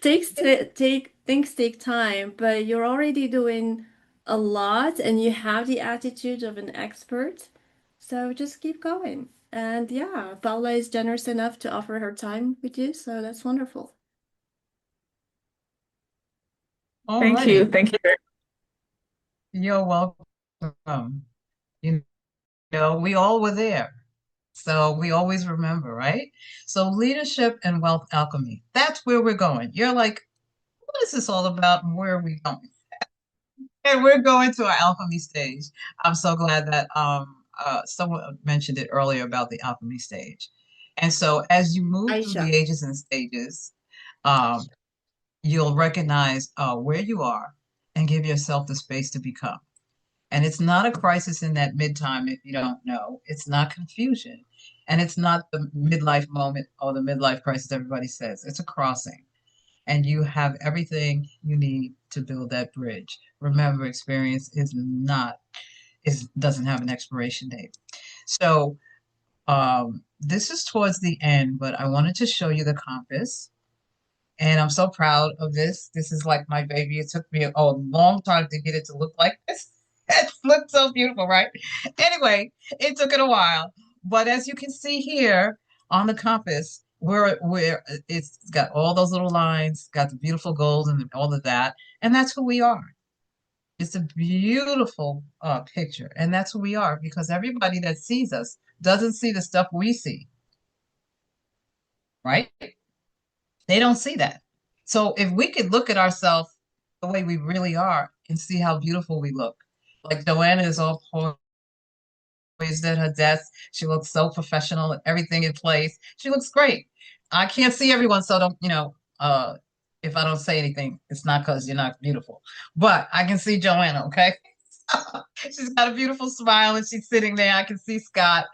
Things take time, but you're already doing a lot and you have the attitude of an expert. So just keep going. And yeah, Paula is generous enough to offer her time with you, so that's wonderful. Thank you. Thank you. You're welcome. We all were there. So we always remember, right? So leadership and wealth alchemy, that's where we're going. You're like, what is this all about and where are we going? And we're going to our alchemy stage. I'm so glad that someone mentioned it earlier about the alchemy stage. And so as you move through the Aisha. ages and stages, um, you'll recognize where you are and give yourself the space to become. And it's not a crisis in that mid-time if you don't know. It's not confusion. And it's not the midlife moment or the midlife crisis everybody says. It's a crossing. And you have everything you need to build that bridge. Remember, experience doesn't have an expiration date. So this is towards the end, but I wanted to show you the compass. And I'm so proud of this. This is like my baby. It took me a long time to get it to look like this. It looked so beautiful, right? Anyway, it took it a while. But as you can see here on the compass, where it's got all those little lines, got the beautiful gold and all of that. And that's who we are. It's a beautiful picture. And that's who we are because everybody that sees us doesn't see the stuff we see, right? They don't see that. So if we could look at ourselves the way we really are and see how beautiful we look, like Joanna is all poised at her desk. She looks so professional and everything in place. She looks great. I can't see everyone, so don't, if I don't say anything, it's not because you're not beautiful. But I can see Joanna, okay? She's got a beautiful smile and she's sitting there. I can see Scott.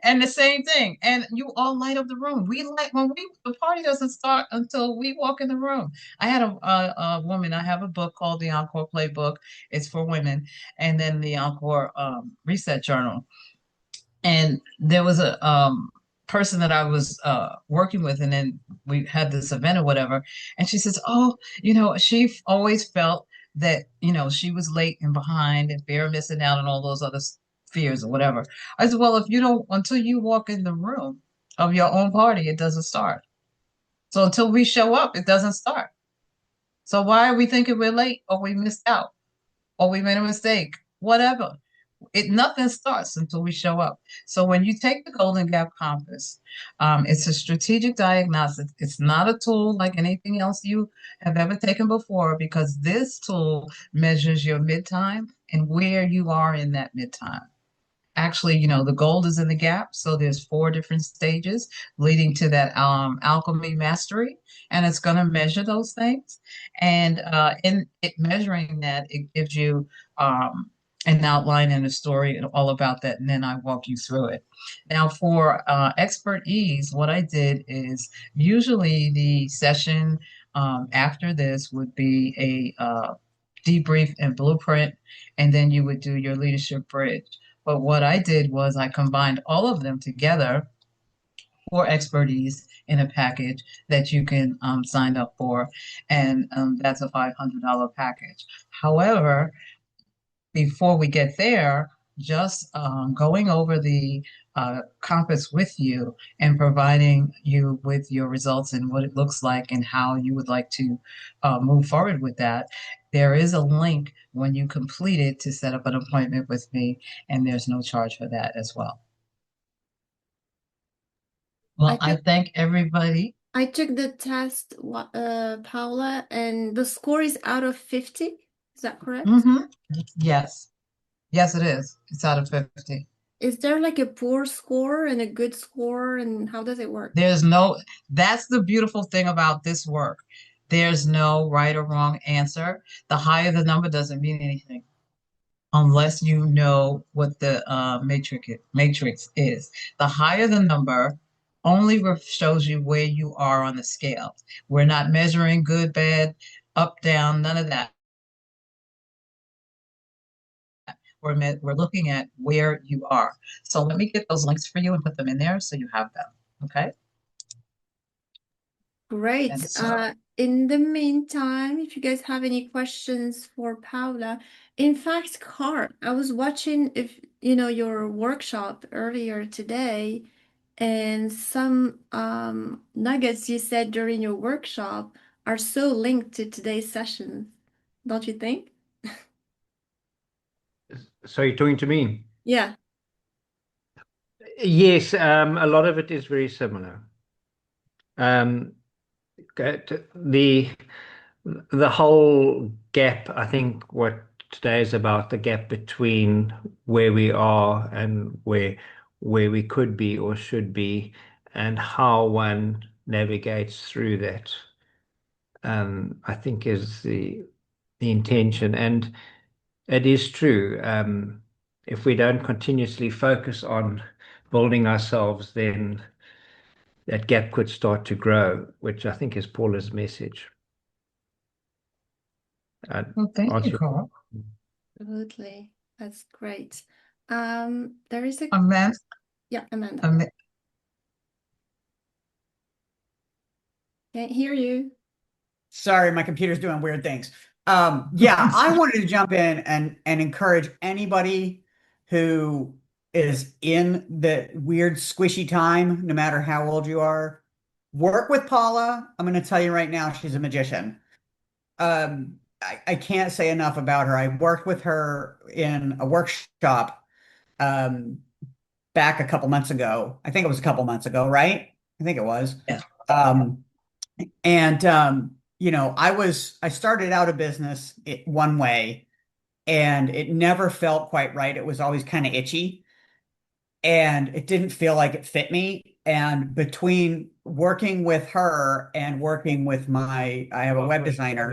And the same thing. And you all light up the room. The party doesn't start until we walk in the room. I had a woman, I have a book called The Encore Playbook. It's for women. And then the Encore Reset Journal. And there was a person that I was working with, and then we had this event or whatever. And she says, "Oh, she always felt that she was late and behind and fear of missing out and all those other fears or whatever." I said, "Well, if you don't, until you walk in the room of your own party, it doesn't start. So until we show up, it doesn't start. So why are we thinking we're late or we missed out or we made a mistake? Whatever." Nothing starts until we show up. So when you take the Golden Gap Compass, it's a strategic diagnostic. It's not a tool like anything else you have ever taken before, because this tool measures your mid-time and where you are in that mid-time. Actually, the gold is in the gap. So there's 4 different stages leading to that alchemy mastery. And it's going to measure those things. And in it measuring that, it gives you an outline and a story and all about that. And then I walk you through it. Now for expert ease, what I did is usually the session after this would be a debrief and blueprint. And then you would do your leadership bridge. But what I did was I combined all of them together for expertise in a package that you can sign up for. And that's a $500 package. However, before we get there, just going over the compass with you and providing you with your results and what it looks like and how you would like to move forward with that. There is a link when you complete it to set up an appointment with me, and there's no charge for that as well. Well, I thank everybody. I took the test, Paula, and the score is out of 50. Is that correct? Yes. Yes, it is. It's out of 50. Is there like a poor score and a good score, and how does it work? That's the beautiful thing about this work. There's no right or wrong answer. The higher the number doesn't mean anything unless you know what the matrix is. The higher the number only shows you where you are on the scale. We're not measuring good, bad, up, down, none of that. We're looking at where you are. So let me get those links for you and put them in there so you have them. Okay. Great. In the meantime, if you guys have any questions for Paula, in fact, Carl, I was watching your workshop earlier today, and some nuggets you said during your workshop are so linked to today's session, don't you think? So you're talking to me? Yeah. Yes, a lot of it is very similar. Um, the the whole gap, I think what today is about, the gap between where we are and where we could be or should be, and how one navigates through that, I think is the intention. And it is true. If we don't continuously focus on building ourselves, then that gap could start to grow, which I think is Paula's message. Well, thank you, Paula. Absolutely. That's great. There is a Amanda. Yeah, Amanda. Can't hear you. Sorry, my computer's doing weird things. Yeah, I wanted to jump in and encourage anybody who is in the weird squishy time, no matter how old you are, work with Paula. I'm going to tell you right now, she's a magician. I can't say enough about her. I worked with her in a workshop back a couple months ago. I think it was a couple months ago, right? I think it was. Yeah. You know, I started out a business one way and it never felt quite right. It was always kind of itchy and it didn't feel like it fit me. And between working with her and working with I have a web designer.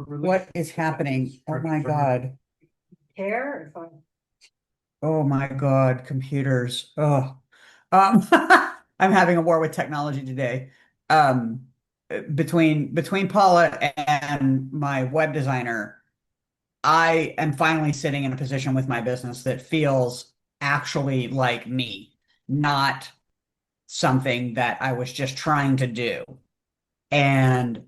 What is happening? Oh my God. Care? Oh my God, computers. Oh, I'm having a war with technology today. Between Paula and my web designer, I am finally sitting in a position with my business that feels actually like me, not something that I was just trying to do. And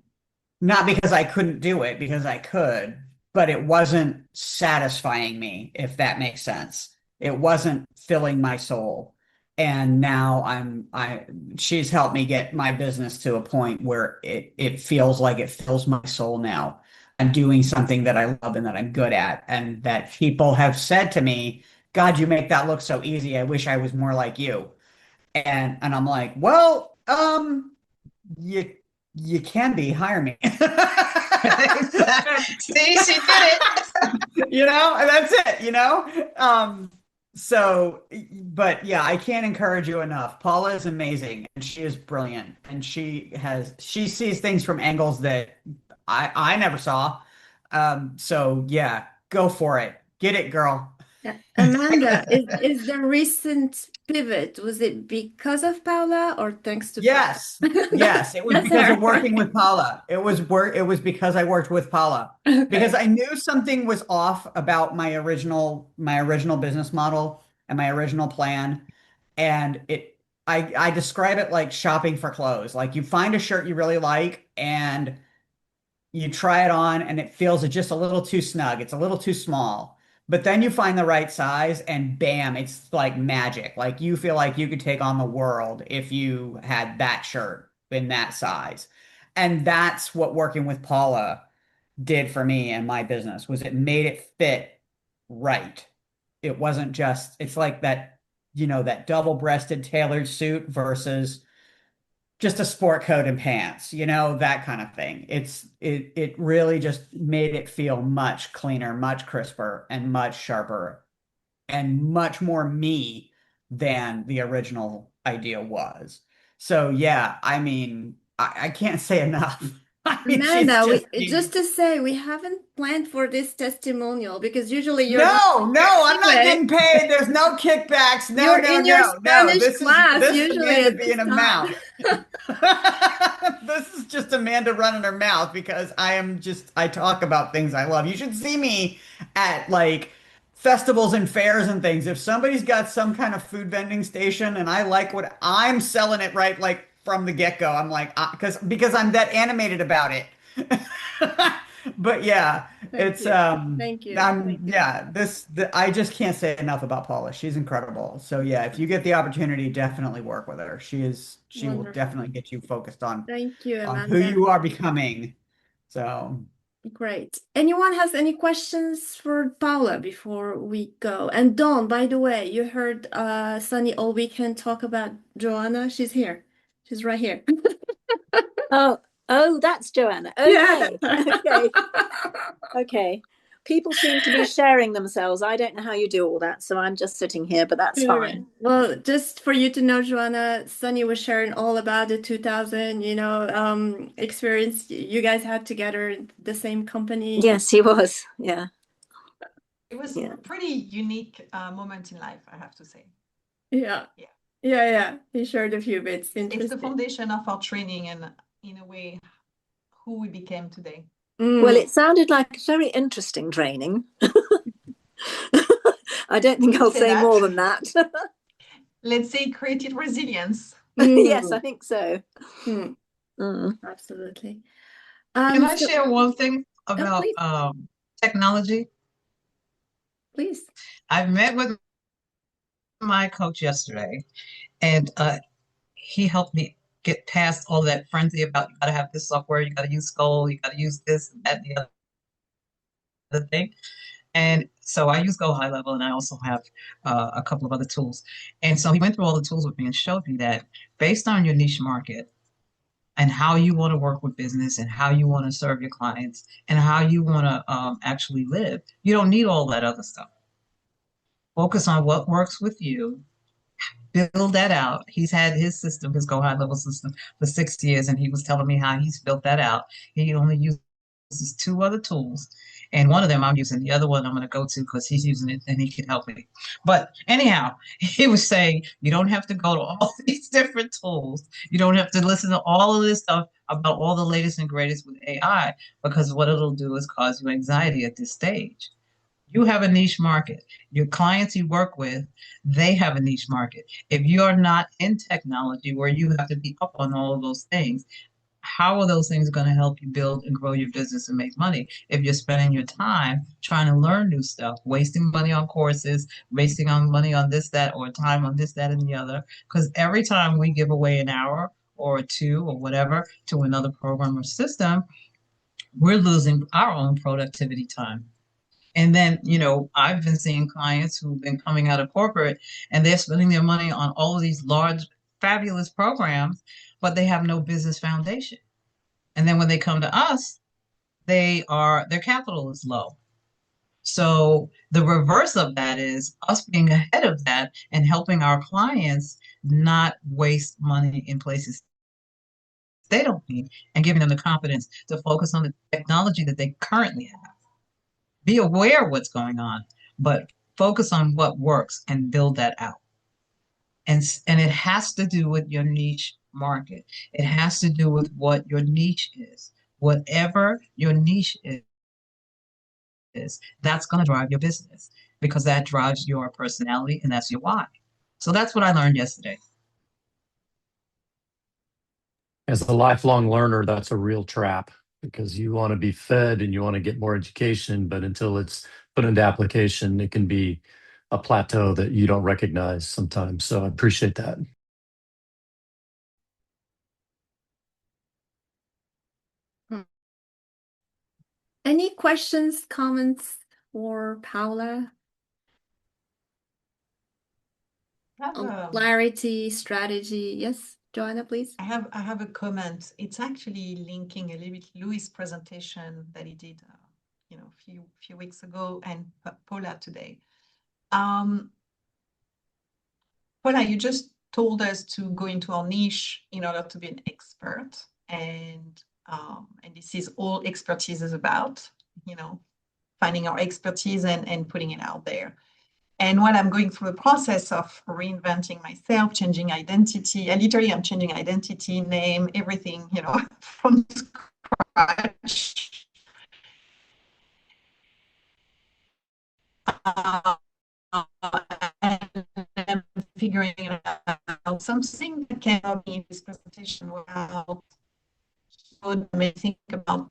not because I couldn't do it, because I could, but it wasn't satisfying me, if that makes sense. It wasn't filling my soul. And now she's helped me get my business to a point where it feels like it fills my soul now. I'm doing something that I love and that I'm good at, and that people have said to me, God, you make that look so easy. I wish I was more like you. And I'm like, well, you can be, hire me. See, she did it. You know, and that's it, you know? So, but yeah, I can't encourage you enough. Paula is amazing and she is brilliant and she sees things from angles that I never saw. So yeah, go for it. Get it, girl. Yeah. Amanda, is the recent pivot, was it because of Paula or thanks to Yes. Paula? Yes, it was That's because her. of working with Paula. It was because I worked with Paula. Okay. Because I knew something was off about my original business model and my original plan. And I describe it like shopping for clothes. Like you find a shirt you really like and you try it on and it feels just a little too snug. It's a little too small. But then you find the right size and bam, it's like magic. Like you feel like you could take on the world if you had that shirt in that size. And that's what working with Paula did for me and my business, was it made it fit right. It wasn't just, it's like that, you know, that double-breasted tailored suit versus just a sport coat and pants, you know, that kind of thing. It really just made it feel much cleaner, much crisper, and much sharper, and much more me than the original idea was. So yeah, I mean, I can't say enough. I mean, Amanda, just to say, we haven't planned for this testimonial because usually you're No, I'm not getting paid. There's no kickbacks. No, you're no, in your no, no. Spanish class This is usually Amanda at being this a time. mouth. This is just Amanda running her mouth because I talk about things I love. You should see me at like festivals and fairs and things. If somebody's got some kind of food vending station and I like what I'm selling it right, like from the get-go, I'm like, because I'm that animated about it. But yeah, Thank you. Thank you. I just can't say enough about Paula. She's incredible. So yeah, if you get the opportunity, definitely work with her. She will Wonderful. definitely get you focused on Thank you, who Amanda. you are becoming. So Great. Anyone has any questions for Paula before we go? And Dawn, by the way, you heard Sunny all weekend talk about Joanna. She's here. She's right here. Oh, that's Joanna. Okay. Okay. Okay. People seem to be sharing themselves. I don't know how you do all that, so I'm just sitting here, but that's fine. Well, just for you to know, Joanna, Sunny was sharing all about the 2000, experience you guys had together in the same company. Yes, he was. Yeah. It was a pretty unique moment in life, I have to say. Yeah. He shared a few bits. Interesting. It's the foundation of our training and, in a way, who we became today. Well, it sounded like a very interesting training. I don't think I'll say more than that. Let's say created resilience. Yes, I think so. Absolutely. Can I share one thing about technology? Please. I met with my coach yesterday, and he helped me get past all that frenzy about you got to have this software, you got to use Skull, you got to use this, that, and the other thing. And so I use Go High Level, and I also have a couple of other tools. And so he went through all the tools with me and showed me that based on your niche market and how you want to work with business and how you want to serve your clients and how you want to actually live, you don't need all that other stuff. Focus on what works with you. Build that out. He's had his system, his Go High Level system, for 6 years, and he was telling me how he's built that out. He only uses 2 other tools, and one of them I'm using. The other one I'm going to go to because he's using it and he can help me. But anyhow, he was saying you don't have to go to all these different tools. You don't have to listen to all of this stuff about all the latest and greatest with AI, because what it'll do is cause you anxiety at this stage. You have a niche market. Your clients you work with, they have a niche market. If you're not in technology where you have to be up on all of those things, how are those things going to help you build and grow your business and make money if you're spending your time trying to learn new stuff, wasting money on courses, wasting on money on this, that, or time on this, that, and the other? Because every time we give away an hour or 2 or whatever to another program or system, we're losing our own productivity time. And then, I've been seeing clients who've been coming out of corporate and they're spending their money on all of these large, fabulous programs, but they have no business foundation. And then when they come to us, their capital is low. So the reverse of that is us being ahead of that and helping our clients not waste money in places they don't need, and giving them the confidence to focus on the technology that they currently have. Be aware of what's going on, but focus on what works and build that out. And it has to do with your niche market. It has to do with what your niche is. Whatever your niche is, that's going to drive your business, because that drives your personality and that's your why. So that's what I learned yesterday. As a lifelong learner, that's a real trap, because you want to be fed and you want to get more education, but until it's put into application, it can be a plateau that you don't recognize sometimes. So I appreciate that. Any questions, comments for Paula? On clarity, strategy. Yes, Joanna, please. I have a comment. It's actually linking a little bit Louis' presentation that he did, a few weeks ago, and Paula today. Paula, you just told us to go into our niche in order to be an expert, and this is all expertise is about, finding our expertise and putting it out there. And while I'm going through the process of reinventing myself, changing identity, I'm changing identity, name, everything, from scratch. And I'm figuring out something that can help me in this presentation without me think about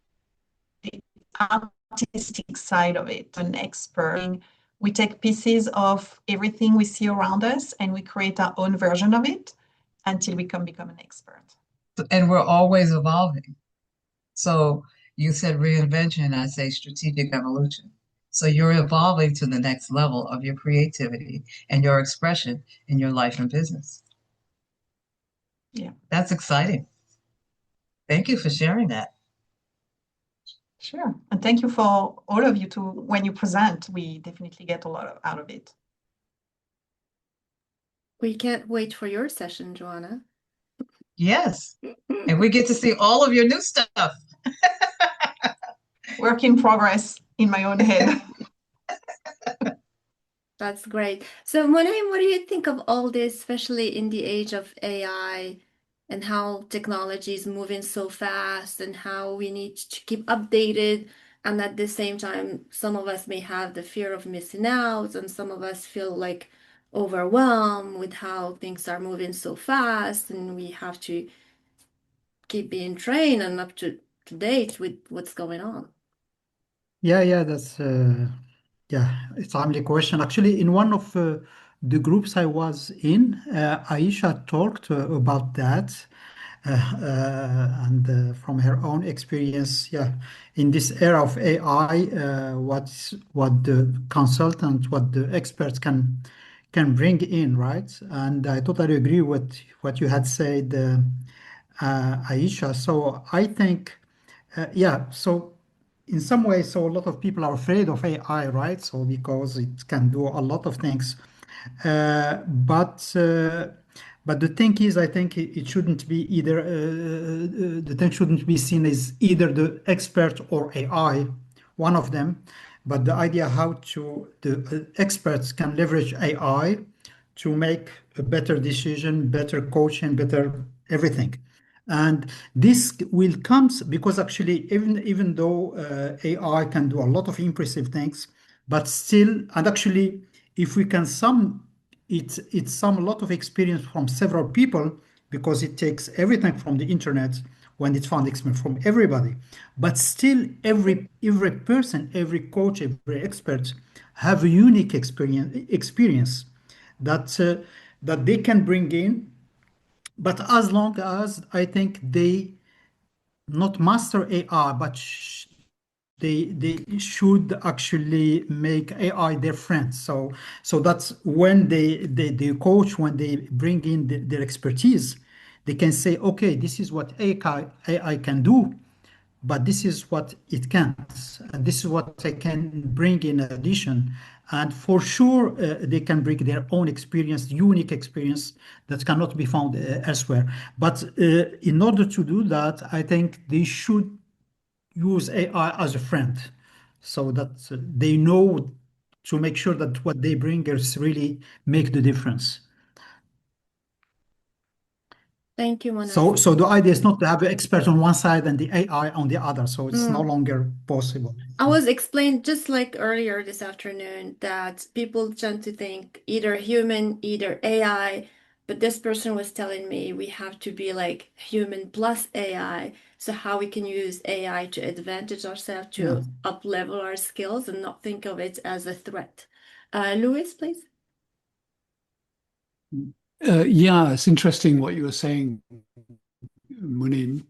the artistic side of it, an expert. We take pieces of everything we see around us and we create our own version of it until we can become an expert. And we're always evolving. So, You said reinvention, I say strategic evolution. So you're evolving to the next level of your creativity and your expression in your life and business. Yeah. That's exciting. Thank you for sharing that. Sure. And thank you for all of you too. When you present, we definitely get a lot out of it. We can't wait for your session, Joanna. Yes. And we get to see all of your new stuff. Work in progress in my own head. That's great. So, Monet, what do you think of all this, especially in the age of AI and how technology is moving so fast and how we need to keep updated? And at the same time, some of us may have the fear of missing out, and some of us feel like overwhelmed with how things are moving so fast, and we have to keep being trained and up to date with what's going on. Yeah, that's a timely question. Actually, in one of the groups I was in, Aisha talked about that, and from her own experience, in this era of AI, what the consultant, what the experts can bring in, right? And I totally agree with what you had said, Aisha. So I think, so in some ways, so a lot of people are afraid of AI, right? So because it can do a lot of things, but the thing is, I think it shouldn't be either. The thing shouldn't be seen as either the expert or AI, one of them. But the idea how to the experts can leverage AI to make a better decision, better coaching, better everything. And this will comes because actually, even though AI can do a lot of impressive things, but still, and actually, if we can sum it's some a lot of experience from several people because it takes everything from the internet when it's found experience from everybody. But still, every person, every coach, every expert have a unique experience that that they can bring in. But as long as I think they not master AI, but they should actually make AI their friend. So that's when they coach, when they bring in their expertise, they can say, okay, this is what AI can do, but this is what it can't, and this is what I can bring in addition. And for sure, they can bring their own experience, unique experience that cannot be found elsewhere. But in order to do that, I think they should use AI as a friend so that they know to make sure that what they bring is really make the difference. Thank you, Mona. So the idea is not to have an expert on one side and the AI on the other. So it's no longer possible. I was explained just like earlier this afternoon that people tend to think either human, either AI, but this person was telling me we have to be like human plus AI. So how we can use AI to advantage ourselves to up level our skills and not think of it as a threat. Louis, please. Yeah, it's interesting what you were saying, Munin.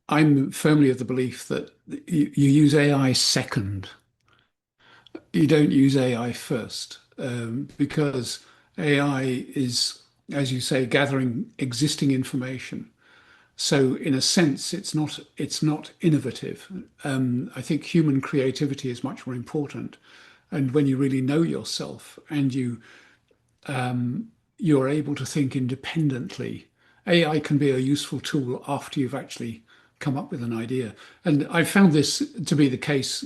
I'm firmly of the belief that you use AI second. You don't use AI first, because AI is, as you say, gathering existing information. So in a sense, it's not innovative. I think human creativity is much more important. And when you really know yourself and you're able to think independently, AI can be a useful tool after you've actually come up with an idea. And I found this to be the case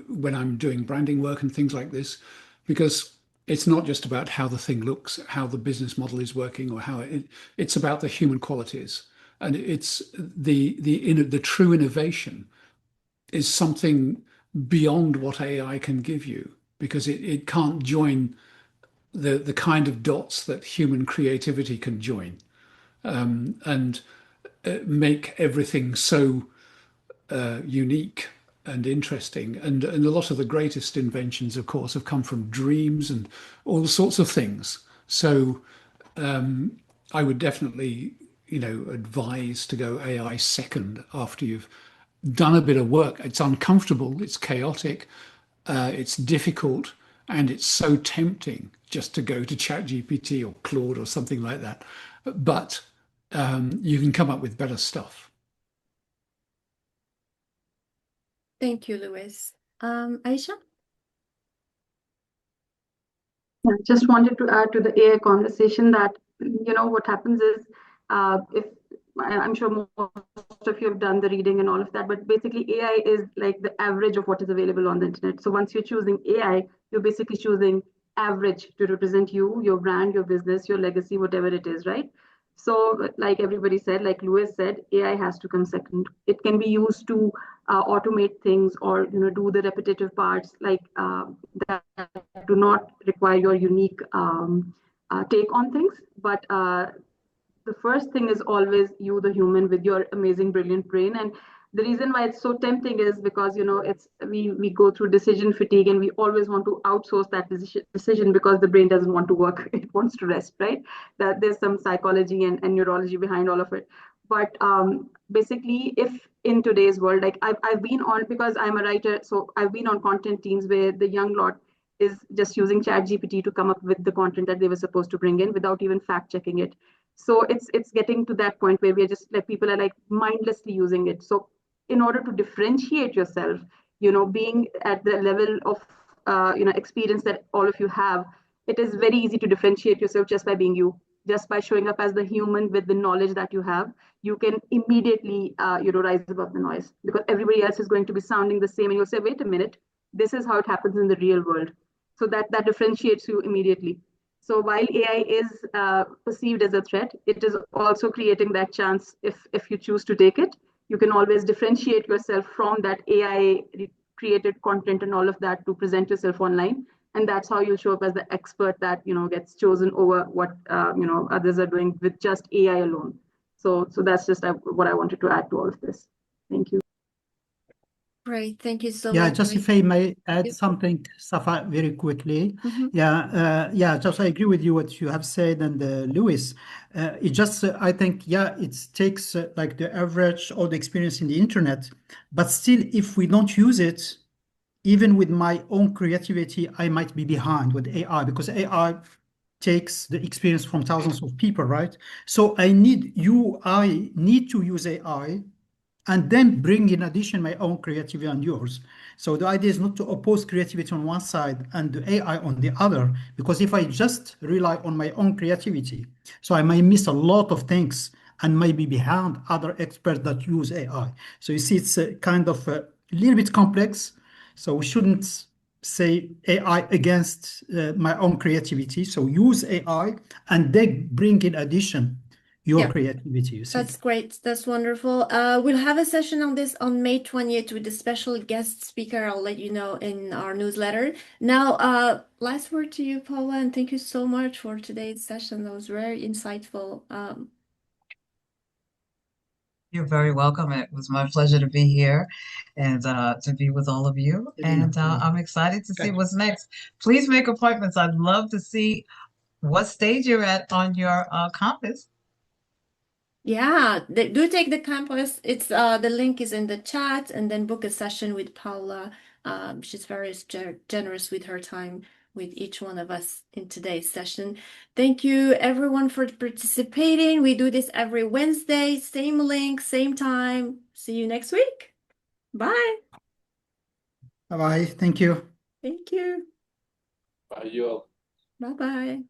when I'm doing branding work and things like this, because it's not just about how the thing looks, how the business model is working, or it's about the human qualities. And it's the true innovation is something beyond what AI can give you, because it can't join the kind of dots that human creativity can join, and make everything so unique and interesting. And a lot of the greatest inventions, of course, have come from dreams and all sorts of things. So I would definitely, advise to go AI second after you've done a bit of work. It's uncomfortable, it's chaotic, it's difficult, and it's so tempting just to go to ChatGPT or Claude or something like that. But you can come up with better stuff. Thank you, Louis. Aisha? I just wanted to add to the AI conversation that, what happens is, if I'm sure most of you have done the reading and all of that, but basically AI is like the average of what is available on the internet. So once you're choosing AI, you're basically choosing average to represent you, your brand, your business, your legacy, whatever it is, right? So like everybody said, like Louis said, AI has to come second. It can be used to automate things or do the repetitive parts like that do not require your unique take on things. But the first thing is always you, the human, with your amazing, brilliant brain. And the reason why it's so tempting is because it's we go through decision fatigue, and we always want to outsource that decision because the brain doesn't want to work; it wants to rest, right? That there's some psychology and neurology behind all of it. But basically, if in today's world, like I've been on, because I'm a writer, so I've been on content teams where the young lot is just using ChatGPT to come up with the content that they were supposed to bring in without even fact checking it. So it's getting to that point where we are just like, people are like mindlessly using it. So in order to differentiate yourself, being at the level of experience that all of you have, it is very easy to differentiate yourself just by being you, just by showing up as the human with the knowledge that you have. You can immediately rise above the noise, because everybody else is going to be sounding the same, and you'll say, wait a minute, this is how it happens in the real world. So that differentiates you immediately. So while AI is perceived as a threat, it is also creating that chance. If you choose to take it, you can always differentiate yourself from that AI created content and all of that to present yourself online. And that's how you'll show up as the expert that gets chosen over what others are doing with just AI alone. So that's just what I wanted to add to all of this. Thank you. Great, thank you so Yeah, much. just if I may add something, Safa, very quickly. Just I agree with you what you have said, and Louis. It just I think it takes like the average or the experience in the internet, but still, if we don't use it, even with my own creativity, I might be behind with AI, because AI takes the experience from thousands of people, right? So I need to use AI and then bring in addition my own creativity and yours. So the idea is not to oppose creativity on one side and the AI on the other, because if I just rely on my own creativity, so I may miss a lot of things and maybe behind other experts that use AI. So you see, it's a kind of a little bit complex. So we shouldn't say AI against my own creativity. So use AI and then bring in addition your creativity, you see. That's great. That's wonderful. We'll have a session on this on May 20th with a special guest speaker. I'll let you know in our newsletter. Now, last word to you, Paula, and thank you so much for today's session. That was very insightful. You're very welcome. It was my pleasure to be here and to be with all of you. And I'm excited to see what's next. Please make appointments. I'd love to see what stage you're at on your campus. Yeah, do take the campus. It's the link is in the chat, and then book a session with Paula. She's very generous with her time with each one of us in today's session. Thank you everyone for participating. We do this every Wednesday, same link, same time. See you next week. Bye. Bye-bye. Thank you. Thank you. Bye, you all. Bye-bye.